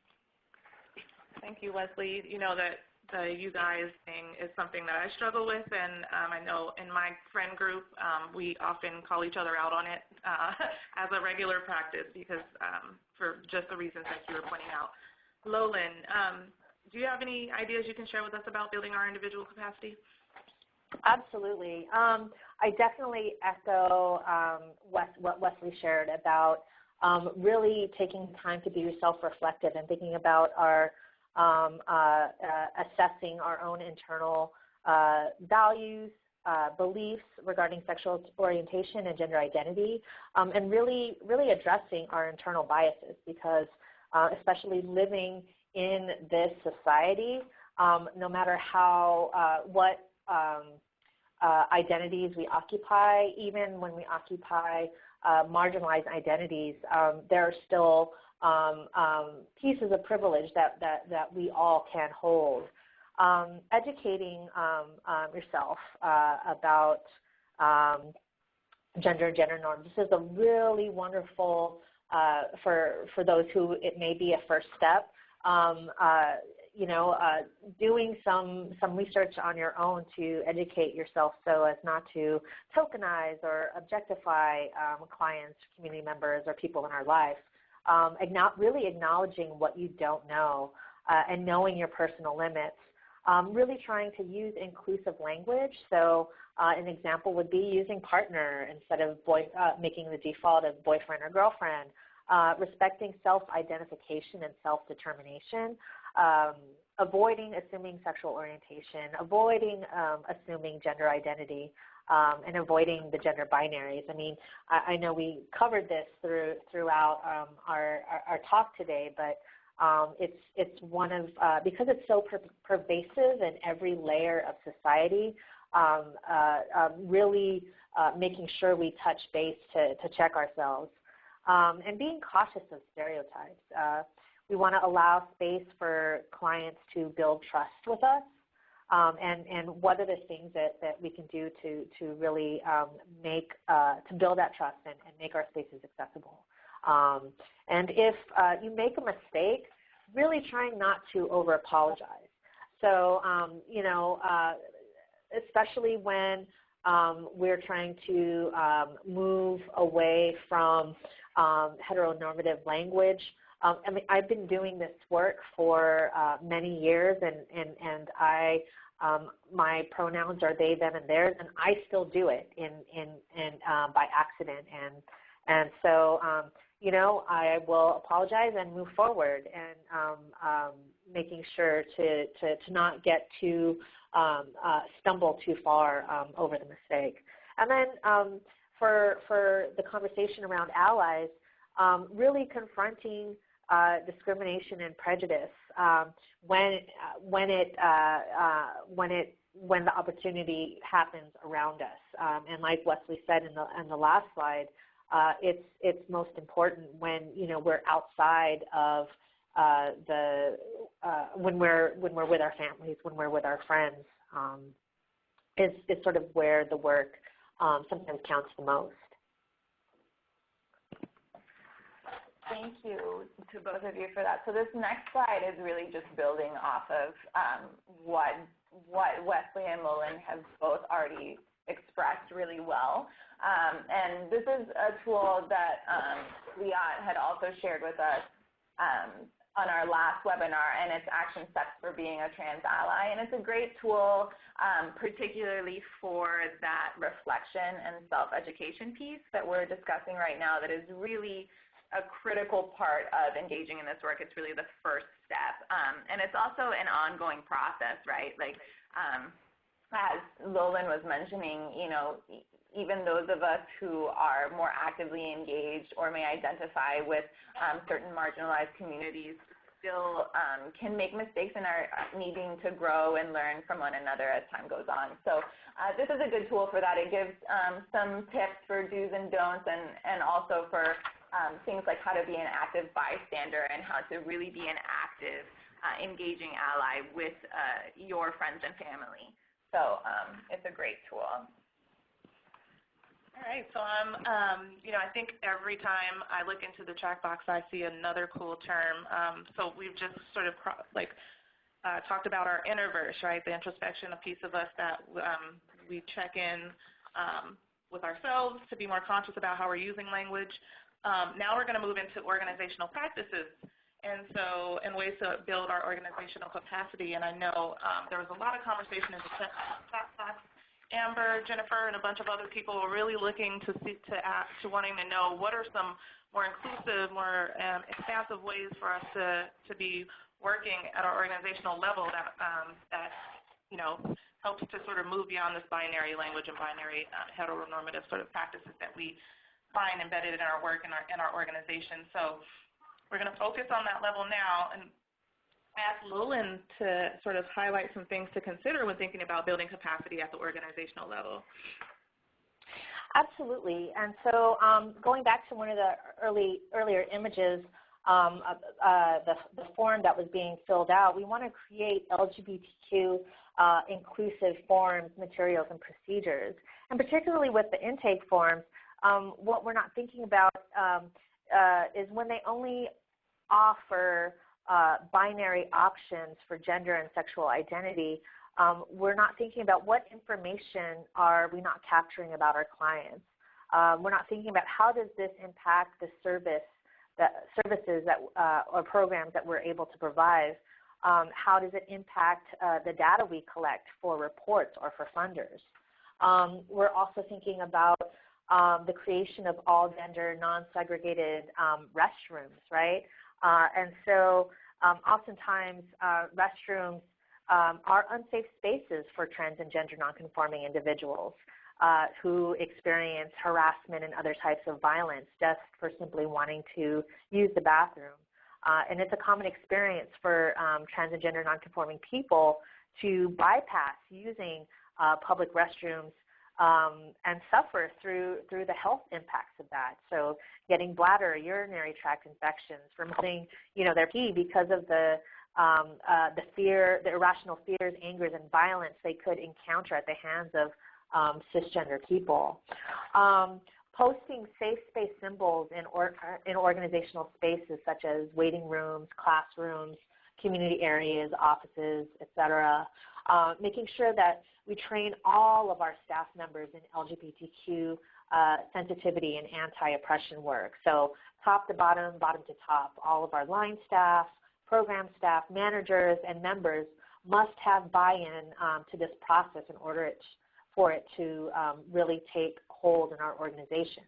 Thank you, Wesley. That the you guys thing is something that I struggle with, and I know in my friend group we often call each other out on it as a regular practice because for just the reasons that you were pointing out. Lolan, do you have any ideas you can share with us about building our individual capacity? Absolutely. I definitely echo what Wesley shared about really taking time to be self-reflective and thinking about our assessing our own internal values, beliefs regarding sexual orientation and gender identity, and really addressing our internal biases, because especially living in this society, no matter what identities we occupy, even when we occupy marginalized identities, there are still pieces of privilege that we all can hold. Educating yourself about gender norms. This is a really wonderful, for those who it may be a first step, doing some research on your own to educate yourself so as not to tokenize or objectify clients, community members, or people in our life. Really acknowledging what you don't know and knowing your personal limits. Really trying to use inclusive language. So an example would be using partner instead of making the default of boyfriend or girlfriend. Respecting self-identification and self-determination. Avoiding assuming sexual orientation. Avoiding assuming gender identity. And avoiding the gender binaries. I mean, I know we covered this throughout our talk today, but it's one of, because it's so pervasive in every layer of society, really making sure we touch base to check ourselves. And being cautious of stereotypes. We want to allow space for clients to build trust with us. And what are the things that we can do to really to build that trust and make our spaces accessible. And if you make a mistake, really trying not to over-apologize. So, especially when we're trying to move away from heteronormative language. I mean, I've been doing this work for many years, and my pronouns are they, them, and theirs, and I still do it by accident. And so, I will apologize and move forward, and making sure to not get too stumble too far over the mistake. And then for the conversation around allies, really confronting discrimination and prejudice when the opportunity happens around us. And like Wesley said in the last slide, it's most important when we're outside of when we're with our families, when we're with our friends. Is sort of where the work sometimes counts the most. Thank you to both of you for that. So this next slide is really just building off of what Wesley and Mullen have both already expressed really well. And this is a tool that Liat had also shared with us on our last webinar, and it's action steps for being a trans ally. And it's a great tool, particularly for that reflection and self-education piece that we're discussing right now, that is really a critical part of engaging in this work. It's really the first step. And it's also an ongoing process, right? Like, as Lolan was mentioning, even those of us who are more actively engaged or may identify with certain marginalized communities still can make mistakes and are needing to grow and learn from one another as time goes on. So this is a good tool for that. It gives some tips for do's and don'ts, and also for things like how to be an active bystander and how to really be an active, engaging ally with your friends and family. So it's a great tool. All right, so I think every time I look into the chat box, I see another cool term. So we've just sort of talked about our innerverse, right? The introspection, a piece of us that we check in with ourselves to be more conscious about how we're using language. Now we're going to move into organizational practices, and so in ways to build our organizational capacity. And I know there was a lot of conversation in the chat box Amber, Jennifer, and a bunch of other people are really looking to wanting to know what are some more inclusive, more expansive ways for us to be working at our organizational level that helps to sort of move beyond this binary language and binary heteronormative sort of practices that we find embedded in our work and in our organization. So we're going to focus on that level now and ask Lillian to sort of highlight some things to consider when thinking about building capacity at the organizational level. Absolutely. And so going back to one of the earlier images, the form that was being filled out, we want to create LGBTQ inclusive forms, materials, and procedures. And particularly with the intake forms, what we're not thinking about is when they only offer binary options for gender and sexual identity, we're not thinking about what information are we not capturing about our clients. We're not thinking about how does this impact the services that or programs that we're able to provide. How does it impact the data we collect for reports or for funders? We're also thinking about the creation of all-gender, non-segregated restrooms, right? And so oftentimes restrooms are unsafe spaces for trans and gender nonconforming individuals who experience harassment and other types of violence just for simply wanting to use the bathroom. And it's a common experience for trans and gender nonconforming people to bypass using public restrooms and suffer through the health impacts of that. So getting bladder, urinary tract infections, removing their pee because of the fear, the irrational fears, angers, and violence they could encounter at the hands of cisgender people. Posting safe space symbols in organizational spaces such as waiting rooms, classrooms, community areas, offices, etc. Making sure that we train all of our staff members in LGBTQ sensitivity and anti-oppression work. So top to bottom, bottom to top, all of our line staff, program staff, managers, and members must have buy-in to this process in order for it to really take hold in our organizations.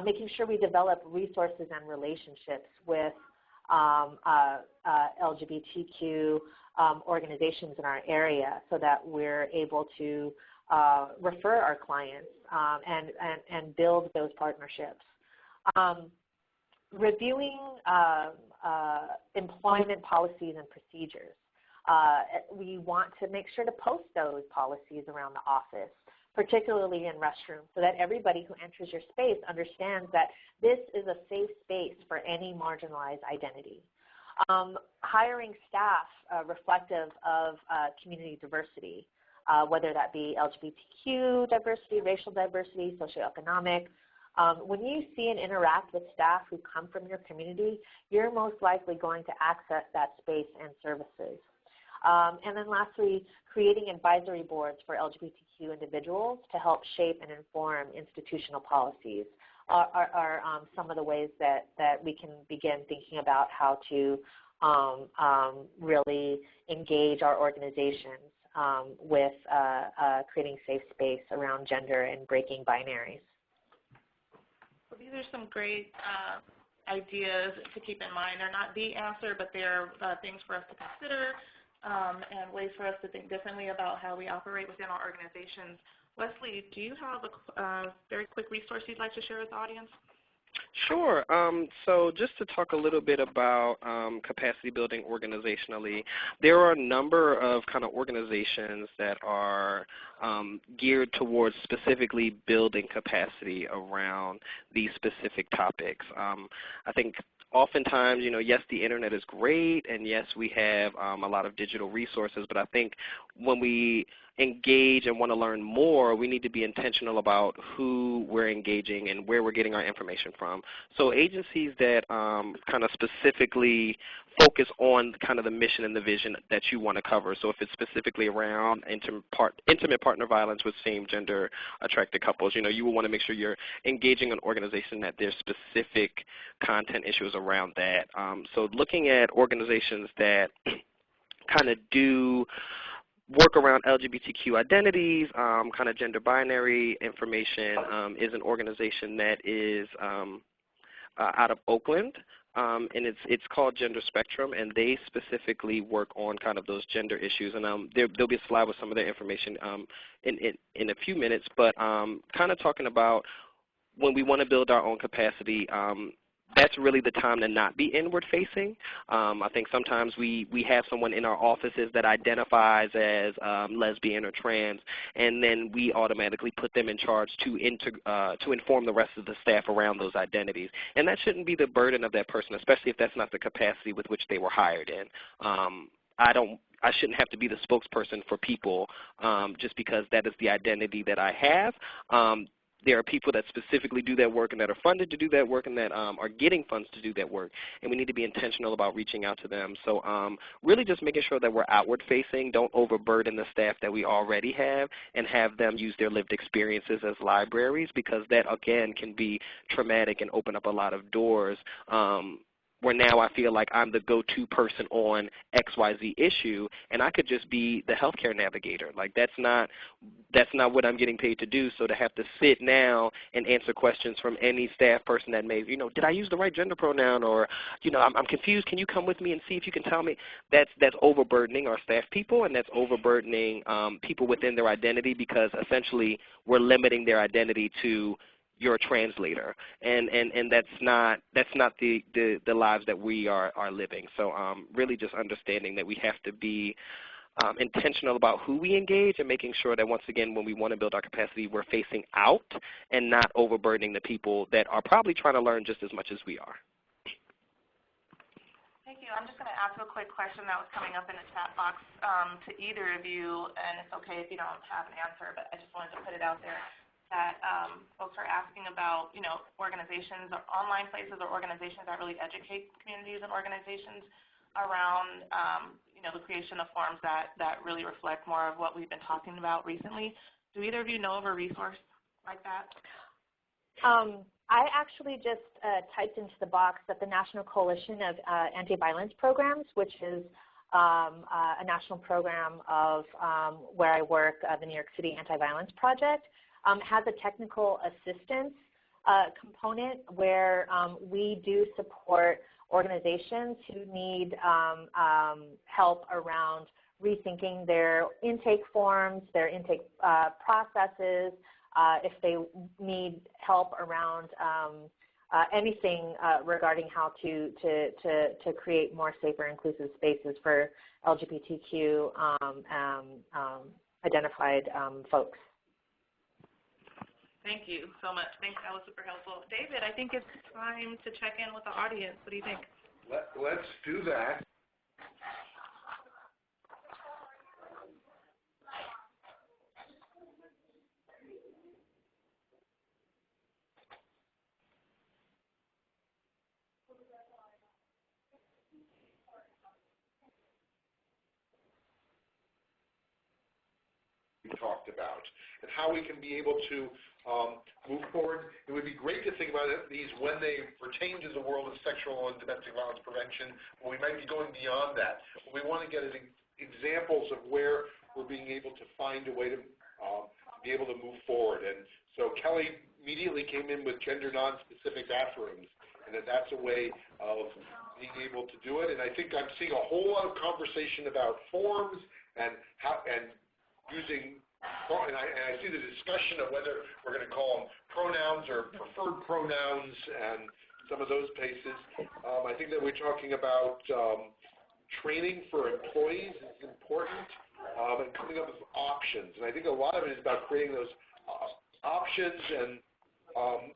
Making sure we develop resources and relationships with LGBTQ organizations in our area so that we're able to refer our clients and build those partnerships. Reviewing employment policies and procedures. We want to make sure to post those policies around the office, particularly in restrooms, so that everybody who enters your space understands that this is a safe space for any marginalized identity. Hiring staff reflective of community diversity, whether that be LGBTQ diversity, racial diversity, socioeconomic. When you see and interact with staff who come from your community, you're most likely going to access that space and services. And then lastly, creating advisory boards for LGBTQ individuals to help shape and inform institutional policies are some of the ways that we can begin thinking about how to really engage our organizations with creating safe space around gender and breaking binaries. So these are some great ideas to keep in mind. They're not the answer, but they're things for us to consider and ways for us to think differently about how we operate within our organizations. Wesley, do you have a very quick resource you'd like to share with the audience? Sure. So just to talk a little bit about capacity building organizationally, there are a number of kind of organizations that are geared towards specifically building capacity around these specific topics. I think oftentimes, yes, the internet is great, and yes, we have a lot of digital resources, but I think when we engage and want to learn more, we need to be intentional about who we're engaging and where we're getting our information from. So agencies that kind of specifically focus on kind of the mission and the vision that you want to cover. So if it's specifically around intimate partner violence with same-gender attracted couples, you will want to make sure you're engaging an organization that there's specific content issues around that. So looking at organizations that kind of do work around LGBTQ identities, kind of gender binary information, is an organization that is out of Oakland, and it's called Gender Spectrum, and they specifically work on kind of those gender issues. And there'll be a slide with some of their information in a few minutes, but kind of talking about when we want to build our own capacity, that's really the time to not be inward-facing. I think sometimes we have someone in our offices that identifies as lesbian or trans, and then we automatically put them in charge to inform the rest of the staff around those identities. And that shouldn't be the burden of that person, especially if that's not the capacity with which they were hired in. I shouldn't have to be the spokesperson for people just because that is the identity that I have. There are people that specifically do that work and that are funded to do that work and that are getting funds to do that work, and we need to be intentional about reaching out to them. So really just making sure that we're outward-facing, don't overburden the staff that we already have, and have them use their lived experiences as libraries, because that, again, can be traumatic and open up a lot of doors where now I feel like I'm the go-to person on XYZ issue, and I could just be the healthcare navigator. Like that's not what I'm getting paid to do. So to have to sit now and answer questions from any staff person that may, did I use the right gender pronoun, or, I'm confused. Can you come with me and see if you can tell me? That's overburdening our staff people, and that's overburdening people within their identity, because essentially we're limiting their identity to you're a translator, and that's not the lives that we are living. So really just understanding that we have to be intentional about who we engage, and making sure that, once again, when we want to build our capacity, we're facing out and not overburdening the people that are probably trying to learn just as much as we are. Thank you. I'm just going to ask a quick question that was coming up in the chat box to either of you, and it's okay if you don't have an answer, but I just wanted to put it out there. That folks are asking about, organizations or online places or organizations that really educate communities and organizations around, the creation of forms that really reflect more of what we've been talking about recently. Do either of you know of a resource like that? I actually just typed into the box that the National Coalition of Anti-Violence Programs, which is a national program of where I work, the New York City Anti-Violence Project, has a technical assistance component where we do support organizations who need help around rethinking their intake forms, their intake processes, if they need help around anything regarding how to create more safer, inclusive spaces for LGBTQ identified folks. Thank you so much. Thanks. That was super helpful. David, I think it's time to check in with the audience. What do you think? Let's do that. We talked about, and how we can be able to move forward. It would be great to think about these when they pertain to the world of sexual and domestic violence prevention, when we might be going beyond that. What we want to get is examples of where we're being able to find a way to be able to move forward. And so Kelly immediately came in with gender non-specific bathrooms, and that's a way of being able to do it. And I think I'm seeing a whole lot of conversation about forms and using, and I see the discussion of whether we're going to call them pronouns or preferred pronouns and some of those places. I think that we're talking about training for employees is important, and coming up with options. And I think a lot of it is about creating those options and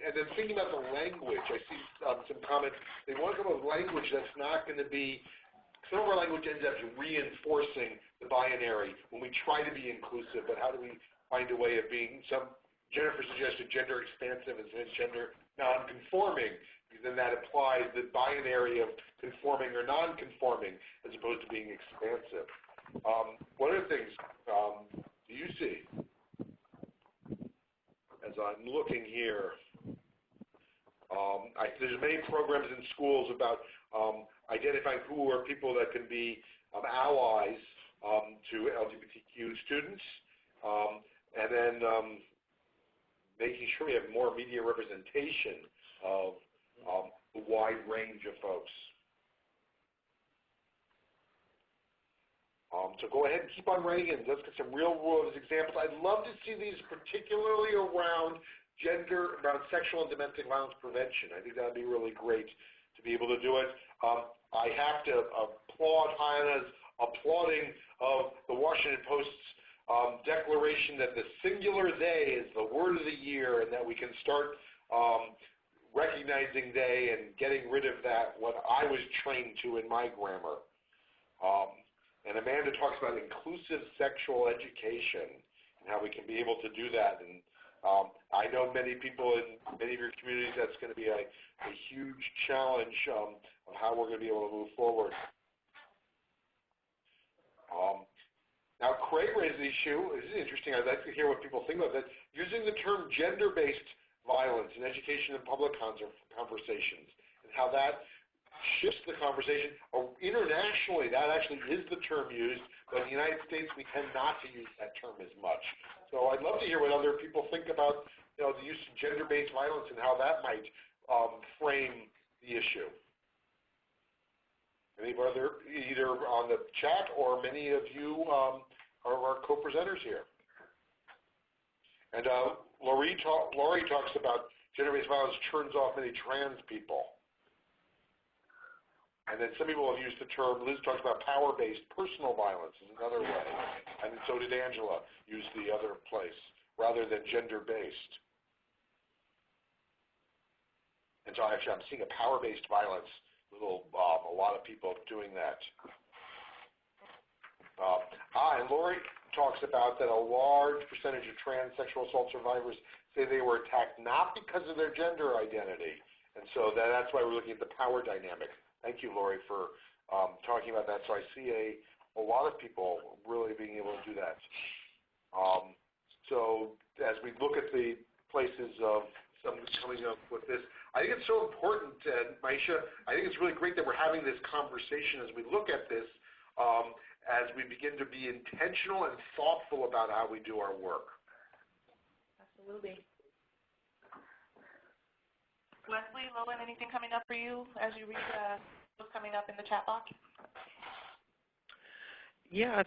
then thinking about the language. I see some comments. They want to come up with language that's not going to be, some of our language ends up reinforcing the binary when we try to be inclusive, but how do we find a way of being, Jennifer suggested gender expansive and gender non-conforming, because then that applies the binary of conforming or non-conforming as opposed to being expansive. What other things do you see as I'm looking here? There's many programs in schools about identifying who are people that can be allies to LGBTQ students, and then making sure we have more media representation of a wide range of folks. So go ahead and keep on writing in. Let's get some real-world examples. I'd love to see these particularly around sexual and domestic violence prevention. I think that would be really great to be able to do it. I have to applaud Hannah's applauding of the Washington Post's declaration that the singular they is the word of the year, and that we can start recognizing they and getting rid of that, what I was trained to in my grammar. And Amanda talks about inclusive sexual education and how we can be able to do that. And I know many people in many of your communities, that's going to be a huge challenge of how we're going to be able to move forward. Now, Craig raised the issue. This is interesting. I'd like to hear what people think about that. Using the term gender-based violence in education and public conversations, and how that shifts the conversation. Internationally, that actually is the term used, but in the United States, we tend not to use that term as much. So I'd love to hear what other people think about, the use of gender-based violence and how that might frame the issue. Any other, either on the chat or many of you are our co-presenters here. And Laurie talks about gender-based violence turns off many trans people. And then some people have used the term, Liz talks about power-based personal violence is another way. And so did Angela use the other place, rather than gender-based. And so actually I'm seeing a power-based violence, a lot of people doing that. And Lori talks about that a large percentage of trans sexual assault survivors say they were attacked not because of their gender identity. And so that's why we're looking at the power dynamic. Thank you, Lori, for talking about that. So I see a lot of people really being able to do that. So as we look at the places of some coming up with this, I think it's so important, and Maisha, I think it's really great that we're having this conversation as we look at this, as we begin to be intentional and thoughtful about how we do our work. Absolutely. Leslie, Lowen, anything coming up for you as you read what's coming up in the chat box? Yeah, I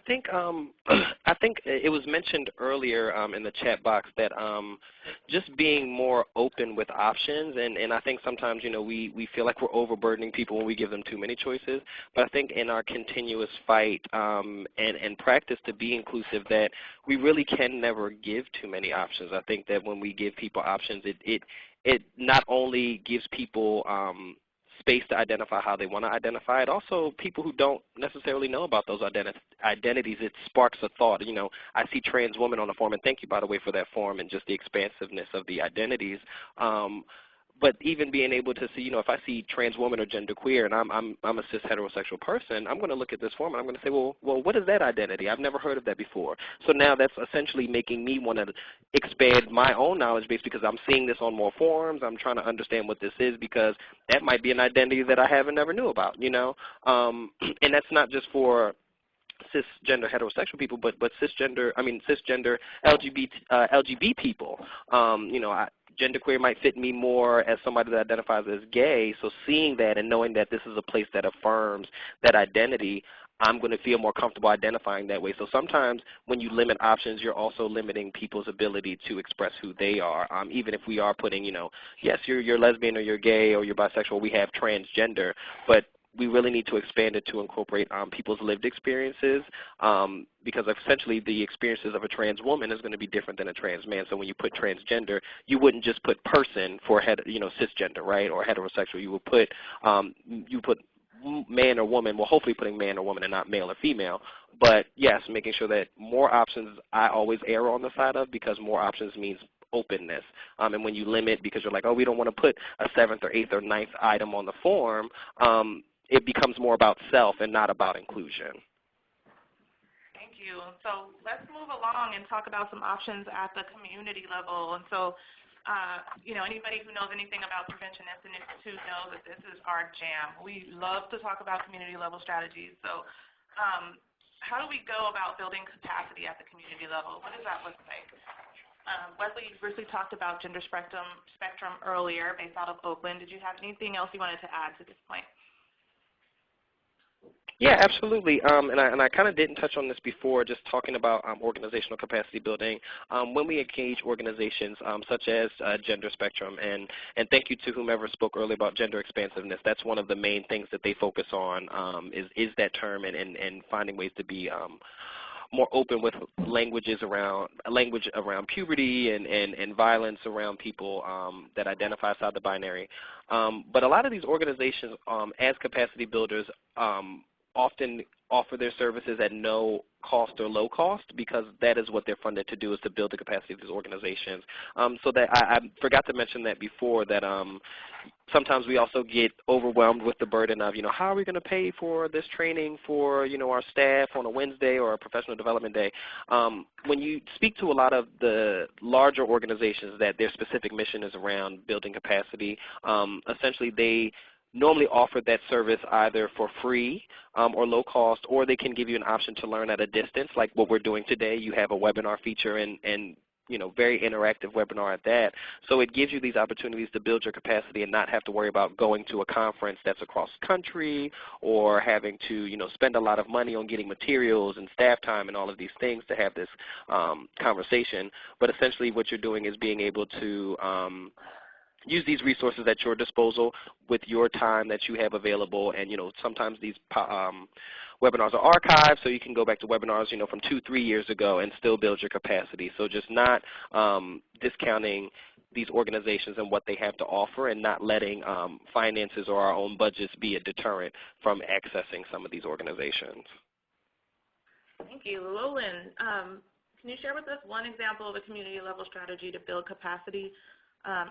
think it was mentioned earlier in the chat box that just being more open with options, and I think sometimes we feel like we're overburdening people when we give them too many choices. But I think in our continuous fight and practice to be inclusive, that we really can never give too many options. I think that when we give people options, it not only gives people space to identify how they want to identify it. Also, people who don't necessarily know about those identities, it sparks a thought. I see trans women on the form, and thank you, by the way, for that form and just the expansiveness of the identities. But even being able to see, if I see trans woman or genderqueer and I'm a cis heterosexual person, I'm going to look at this form and I'm going to say, well, what is that identity? I've never heard of that before. So now that's essentially making me want to expand my own knowledge base because I'm seeing this on more forums. I'm trying to understand what this is because that might be an identity that I haven't never knew about, And that's not just for cisgender heterosexual people, but cisgender LGBT people. Genderqueer might fit me more as somebody that identifies as gay, so seeing that and knowing that this is a place that affirms that identity, I'm going to feel more comfortable identifying that way. So sometimes when you limit options, you're also limiting people's ability to express who they are. Even if we are putting, yes, you're lesbian or you're gay or you're bisexual, we have transgender, but we really need to expand it to incorporate people's lived experiences because essentially the experiences of a trans woman is going to be different than a trans man. So when you put transgender, you wouldn't just put person for cisgender, right, or heterosexual. You would put man or woman, well, hopefully putting man or woman and not male or female. But yes, making sure that more options I always err on the side of because more options means openness. And when you limit because you're like, we don't want to put a 7th or 8th or 9th item on the form, it becomes more about self and not about inclusion. Thank you. So let's move along and talk about some options at the community level. And so, anybody who knows anything about Prevention Institute knows that this is our jam. We love to talk about community level strategies. So how do we go about building capacity at the community level? What does that look like? Wesley, you briefly talked about gender spectrum earlier based out of Oakland. Did you have anything else you wanted to add to this point? Yeah, absolutely. And I kind of didn't touch on this before, just talking about organizational capacity building. When we engage organizations such as Gender Spectrum, and thank you to whomever spoke earlier about gender expansiveness, that's one of the main things that they focus on is that term and finding ways to be more open with language around puberty and violence around people that identify outside the binary. But a lot of these organizations, as capacity builders, often offer their services at no cost or low cost, because that is what they're funded to do, is to build the capacity of these organizations. So that I forgot to mention that before, that sometimes we also get overwhelmed with the burden of, how are we going to pay for this training for, our staff on a Wednesday or a professional development day? When you speak to a lot of the larger organizations that their specific mission is around building capacity, essentially they normally offer that service either for free or low cost, or they can give you an option to learn at a distance, like what we're doing today. You have a webinar feature and very interactive webinar at that. So it gives you these opportunities to build your capacity and not have to worry about going to a conference that's across country, or having to, spend a lot of money on getting materials and staff time and all of these things to have this conversation. But essentially what you're doing is being able to use these resources at your disposal with your time that you have available. And, sometimes these webinars are archived, so you can go back to webinars, from 2-3 years ago and still build your capacity. So just not discounting these organizations and what they have to offer, and not letting finances or our own budgets be a deterrent from accessing some of these organizations. Thank you. Lolan, can you share with us one example of a community level strategy to build capacity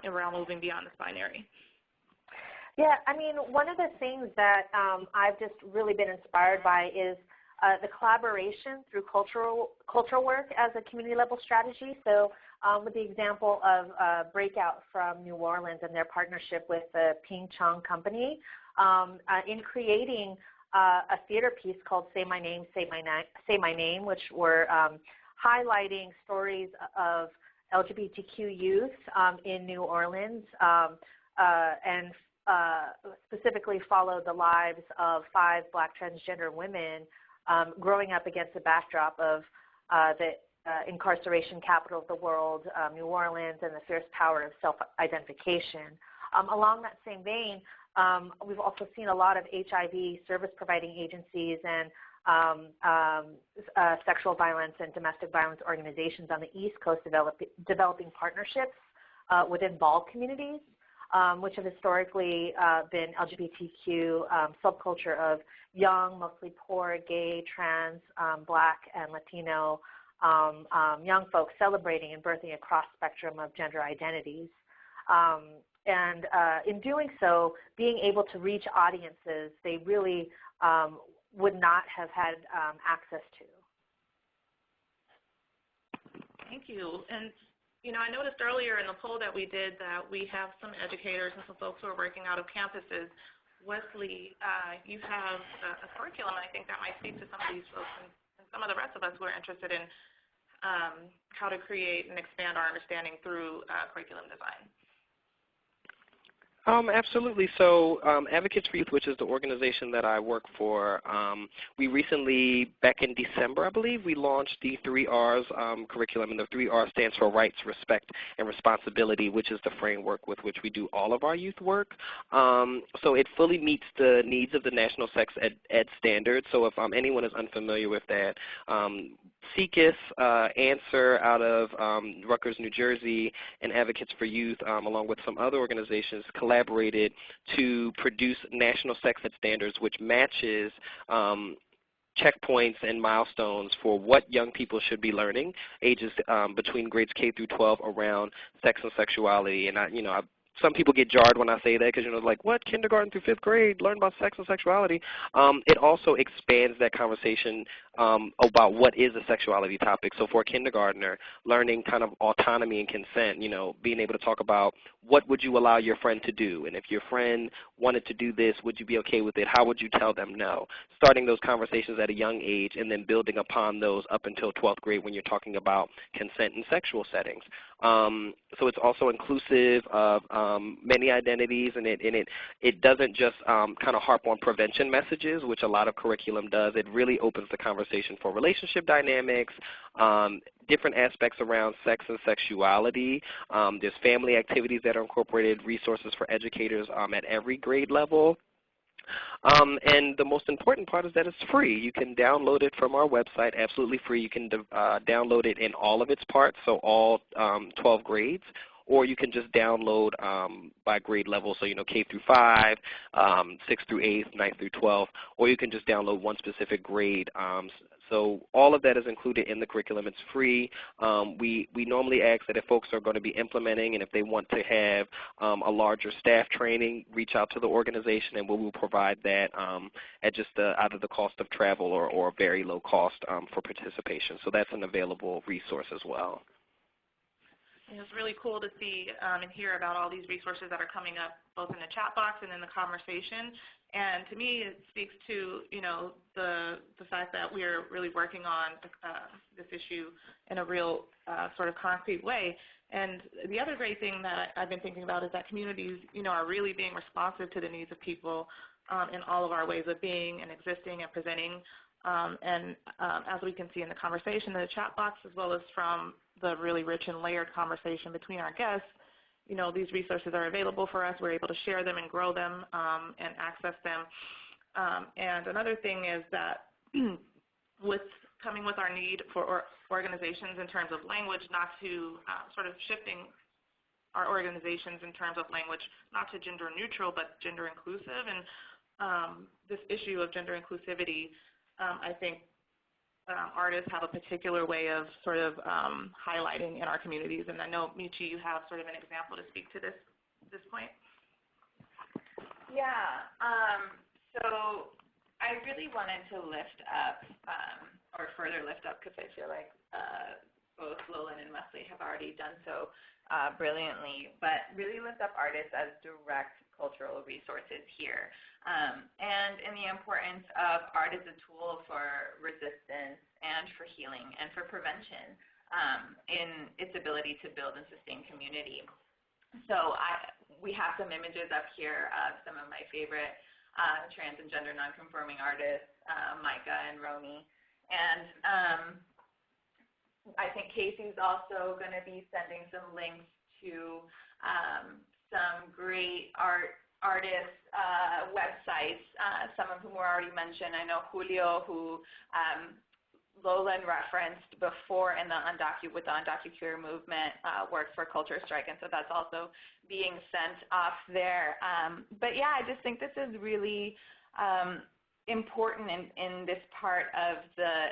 around moving beyond this binary? Yeah, one of the things that I've just really been inspired by is the collaboration through cultural work as a community level strategy. So with the example of Breakout from New Orleans and their partnership with the Ping Chung Company in creating a theater piece called Say My Name, Say My Name, which were highlighting stories of LGBTQ youth in New Orleans, and specifically followed the lives of 5 Black transgender women growing up against the backdrop of the incarceration capital of the world, New Orleans, and the fierce power of self-identification. Along that same vein, we've also seen a lot of HIV service-providing agencies and sexual violence and domestic violence organizations on the East Coast developing partnerships within BALD communities, which have historically been LGBTQ subculture of young, mostly poor, gay, trans, Black, and Latino young folks celebrating and birthing a cross-spectrum of gender identities. And in doing so, being able to reach audiences they really would not have had access to. Thank you. And, I noticed earlier in the poll that we did that we have some educators and some folks who are working out of campuses. Wesley, you have a curriculum, I think, that might speak to some of these folks and some of the rest of us who are interested in how to create and expand our understanding through curriculum design. Absolutely. So Advocates for Youth, which is the organization that I work for, we recently, back in December, I believe, we launched the 3 R's curriculum, and the 3 R's stands for rights, respect, and responsibility, which is the framework with which we do all of our youth work. So it fully meets the needs of the National Sex Ed Standard. So if anyone is unfamiliar with that, CECUS, Answer out of Rutgers, New Jersey, and Advocates for Youth, along with some other organizations, collaborated to produce national sex ed standards, which matches checkpoints and milestones for what young people should be learning, ages between grades K through 12, around sex and sexuality. And some people get jarred when I say that because, like, what, kindergarten through 5th grade, learn about sex and sexuality. It also expands that conversation about what is a sexuality topic. So for a kindergartner, learning kind of autonomy and consent, being able to talk about what would you allow your friend to do, and if your friend wanted to do this, would you be okay with it? How would you tell them no? Starting those conversations at a young age and then building upon those up until 12th grade when you're talking about consent in sexual settings. So it's also inclusive of many identities, and it doesn't just kind of harp on prevention messages, which a lot of curriculum does. It really opens the conversation for relationship dynamics, different aspects around sex and sexuality. There's family activities that are incorporated, resources for educators at every grade level. And the most important part is that it's free. You can download it from our website, absolutely free. You can download it in all of its parts, so all 12 grades, or you can just download by grade level, so K through 5, 6 through 8, 9 through 12, or you can just download one specific grade. So all of that is included in the curriculum. It's free. We normally ask that if folks are going to be implementing and if they want to have a larger staff training, reach out to the organization, and we will provide that at just either the cost of travel or very low cost for participation. So that's an available resource as well. It's really cool to see and hear about all these resources that are coming up both in the chat box and in the conversation. And to me, it speaks to, the fact that we're really working on this issue in a real sort of concrete way. And the other great thing that I've been thinking about is that communities, are really being responsive to the needs of people in all of our ways of being and existing and presenting. And as we can see in the conversation in the chat box, as well as from the really rich and layered conversation between our guests, these resources are available for us. We're able to share them and grow them and access them. And another thing is that with our need for organizations in terms of language, not to sort of shifting our organizations in terms of language, not to gender neutral, but gender inclusive. And this issue of gender inclusivity, I think artists have a particular way of sort of highlighting in our communities. And I know, Michi, you have sort of an example to speak to this point. Yeah. So I really wanted to lift up, or further lift up, because I feel like both Lolan and Wesley have already done so brilliantly, but really lift up artists as direct cultural resources here, and in the importance of art as a tool for resistance and for healing and for prevention in its ability to build and sustain community. So we have some images up here of some of my favorite trans and gender nonconforming artists, Micah and Romy, and I think Casey's also going to be sending some links to some great artists' websites, some of whom were already mentioned. I know Julio, who Lolan referenced before in with the Undocuqueer movement, worked for Culture Strike, and so that's also being sent off there. But yeah, I just think this is really important in this part of the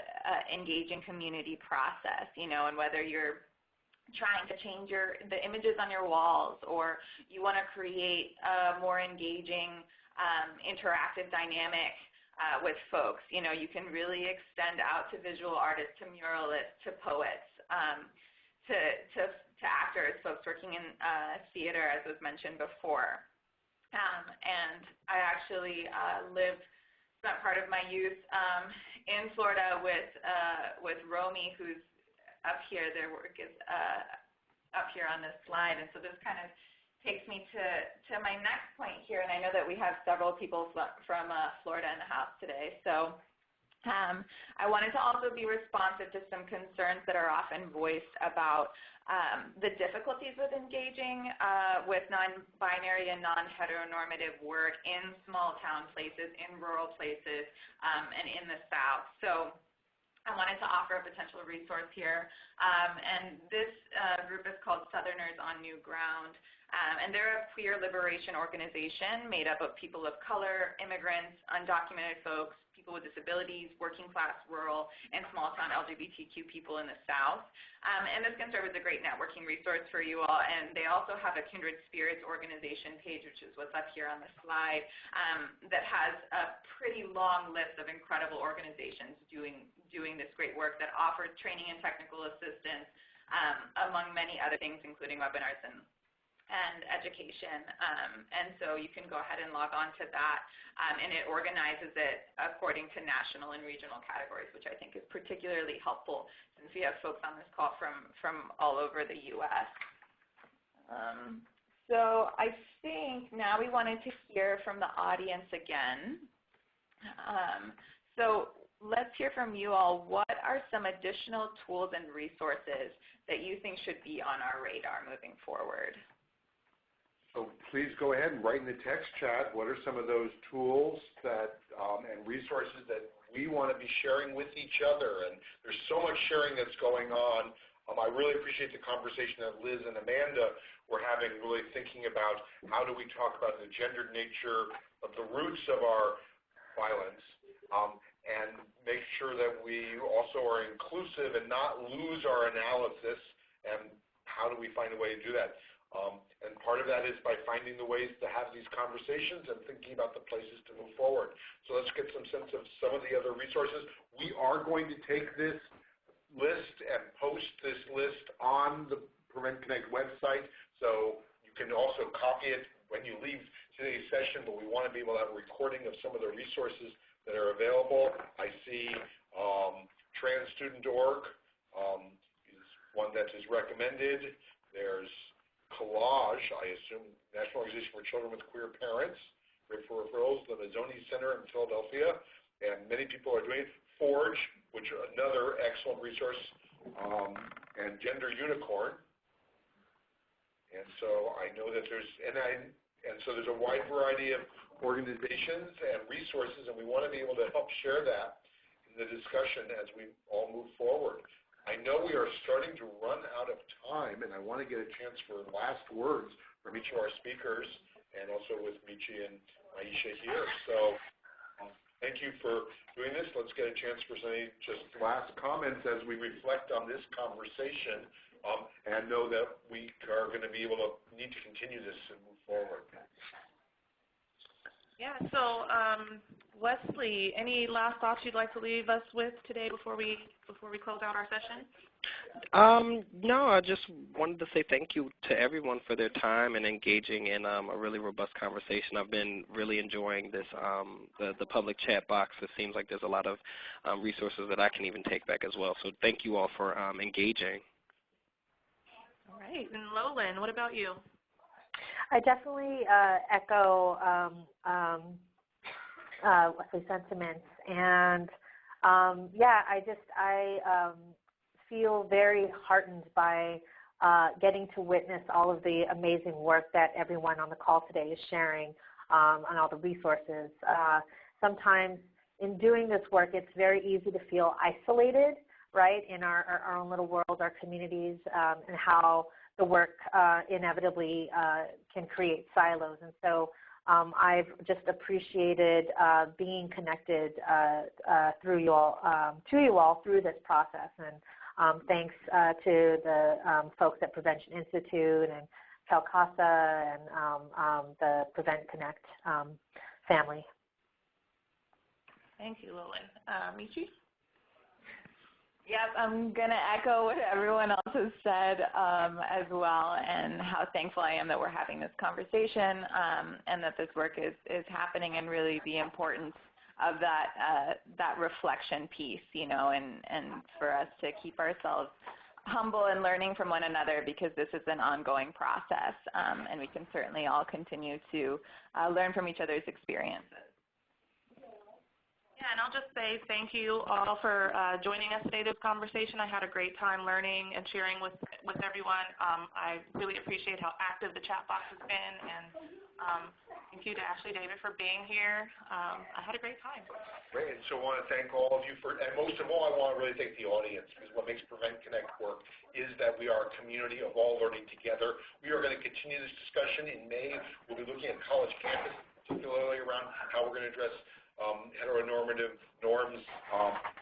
engaging community process, and whether you're trying to change the images on your walls, or you want to create a more engaging, interactive dynamic with folks. You can really extend out to visual artists, to muralists, to poets, to actors, folks working in theater, as was mentioned before. And I actually spent part of my youth in Florida with Romy, who's up here. Their work is up here on this slide, and so this kind of takes me to my next point here. And I know that we have several people from Florida in the house today, so I wanted to also be responsive to some concerns that are often voiced about the difficulties with engaging with non-binary and non-heteronormative work in small town places, in rural places, and in the South. So I wanted to offer a potential resource here, and this group is called Southerners on New Ground, and they're a queer liberation organization made up of people of color, immigrants, undocumented folks, people people with disabilities, working class, rural, and small town LGBTQ people in the South. And this can serve as a great networking resource for you all. And they also have a Kindred Spirits organization page, which is what's up here on the slide, that has a pretty long list of incredible organizations doing this great work that offer training and technical assistance, among many other things, including webinars and education. And so you can go ahead and log on to that, and it organizes it according to national and regional categories, which I think is particularly helpful since we have folks on this call from all over the U.S. So I think now we wanted to hear from the audience again. So let's hear from you all. What are some additional tools and resources that you think should be on our radar moving forward? So please go ahead and write in the text chat what are some of those tools that and resources that we want to be sharing with each other. And there's so much sharing that's going on. I really appreciate the conversation that Liz and Amanda were having, really thinking about how do we talk about the gendered nature of the roots of our violence, and make sure that we also are inclusive and not lose our analysis, and how do we find a way to do that. And part of that is by finding the ways to have these conversations and thinking about the places to move forward. So let's get some sense of some of the other resources. We are going to take this list and post this list on the Prevent Connect website, so you can also copy it when you leave today's session, but we want to be able to have a recording of some of the resources that are available. I see transstudent.org is one that is recommended. There's Collage, I assume, National Organization for Children with Queer Parents, great for referrals, the Mazzoni Center in Philadelphia, and many people are doing it. Forge, which are another excellent resource, and Gender Unicorn. And so I know that there's, so there's a wide variety of organizations and resources, and we want to be able to help share that in the discussion as we all move forward. I know we are starting to run out of time, and I want to get a chance for last words from each of our speakers, and also with Michi and Aisha here. So thank you for doing this. Let's get a chance for some just last comments as we reflect on this conversation, and know that we are going to be able to need to continue this and move forward. Yeah, so Wesley, any last thoughts you'd like to leave us with today before we close out our session? No, I just wanted to say thank you to everyone for their time and engaging in a really robust conversation. I've been really enjoying this, the public chat box. It seems like there's a lot of resources that I can even take back as well. So thank you all for engaging. All right, and Lolan, what about you? I definitely echo Leslie's sentiments, and I feel very heartened by getting to witness all of the amazing work that everyone on the call today is sharing, and all the resources. Sometimes in doing this work, it's very easy to feel isolated, right, in our own little world, our communities, and how the work inevitably can create silos. And so I've just appreciated being connected through you all through this process. And thanks to the folks at Prevention Institute and CalCASA and the Prevent Connect family. Thank you, Lolan. Michi? Yes, I'm going to echo what everyone else has said as well, and how thankful I am that we're having this conversation, and that this work is happening, and really the importance of that reflection piece, and for us to keep ourselves humble and learning from one another, because this is an ongoing process, and we can certainly all continue to learn from each other's experiences. Yeah, and I'll just say thank you all for joining us today, this conversation. I had a great time learning and sharing with everyone. I really appreciate how active the chat box has been, and thank you to Ashley David for being here. I had a great time. Great, and so I want to thank all of you and most of all, I want to really thank the audience, because what makes Prevent Connect work is that we are a community of all learning together. We are going to continue this discussion in May. We'll be looking at college campus, particularly around how we're going to address heteronormative norms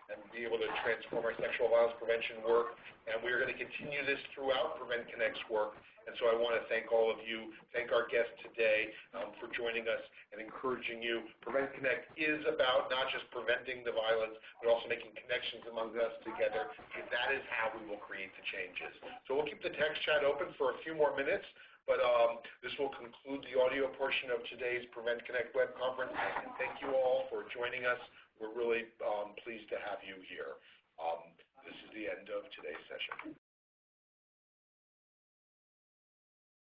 and be able to transform our sexual violence prevention work. And we are going to continue this throughout Prevent Connect's work. And so I want to thank all of you, thank our guests today for joining us and encouraging you. Prevent Connect is about not just preventing the violence, but also making connections among us together, because that is how we will create the changes. So we'll keep the text chat open for a few more minutes, but this will conclude the audio portion of today's Prevent Connect web conference. And thank you all for joining us. We're really pleased to have you here. This is the end of today's session.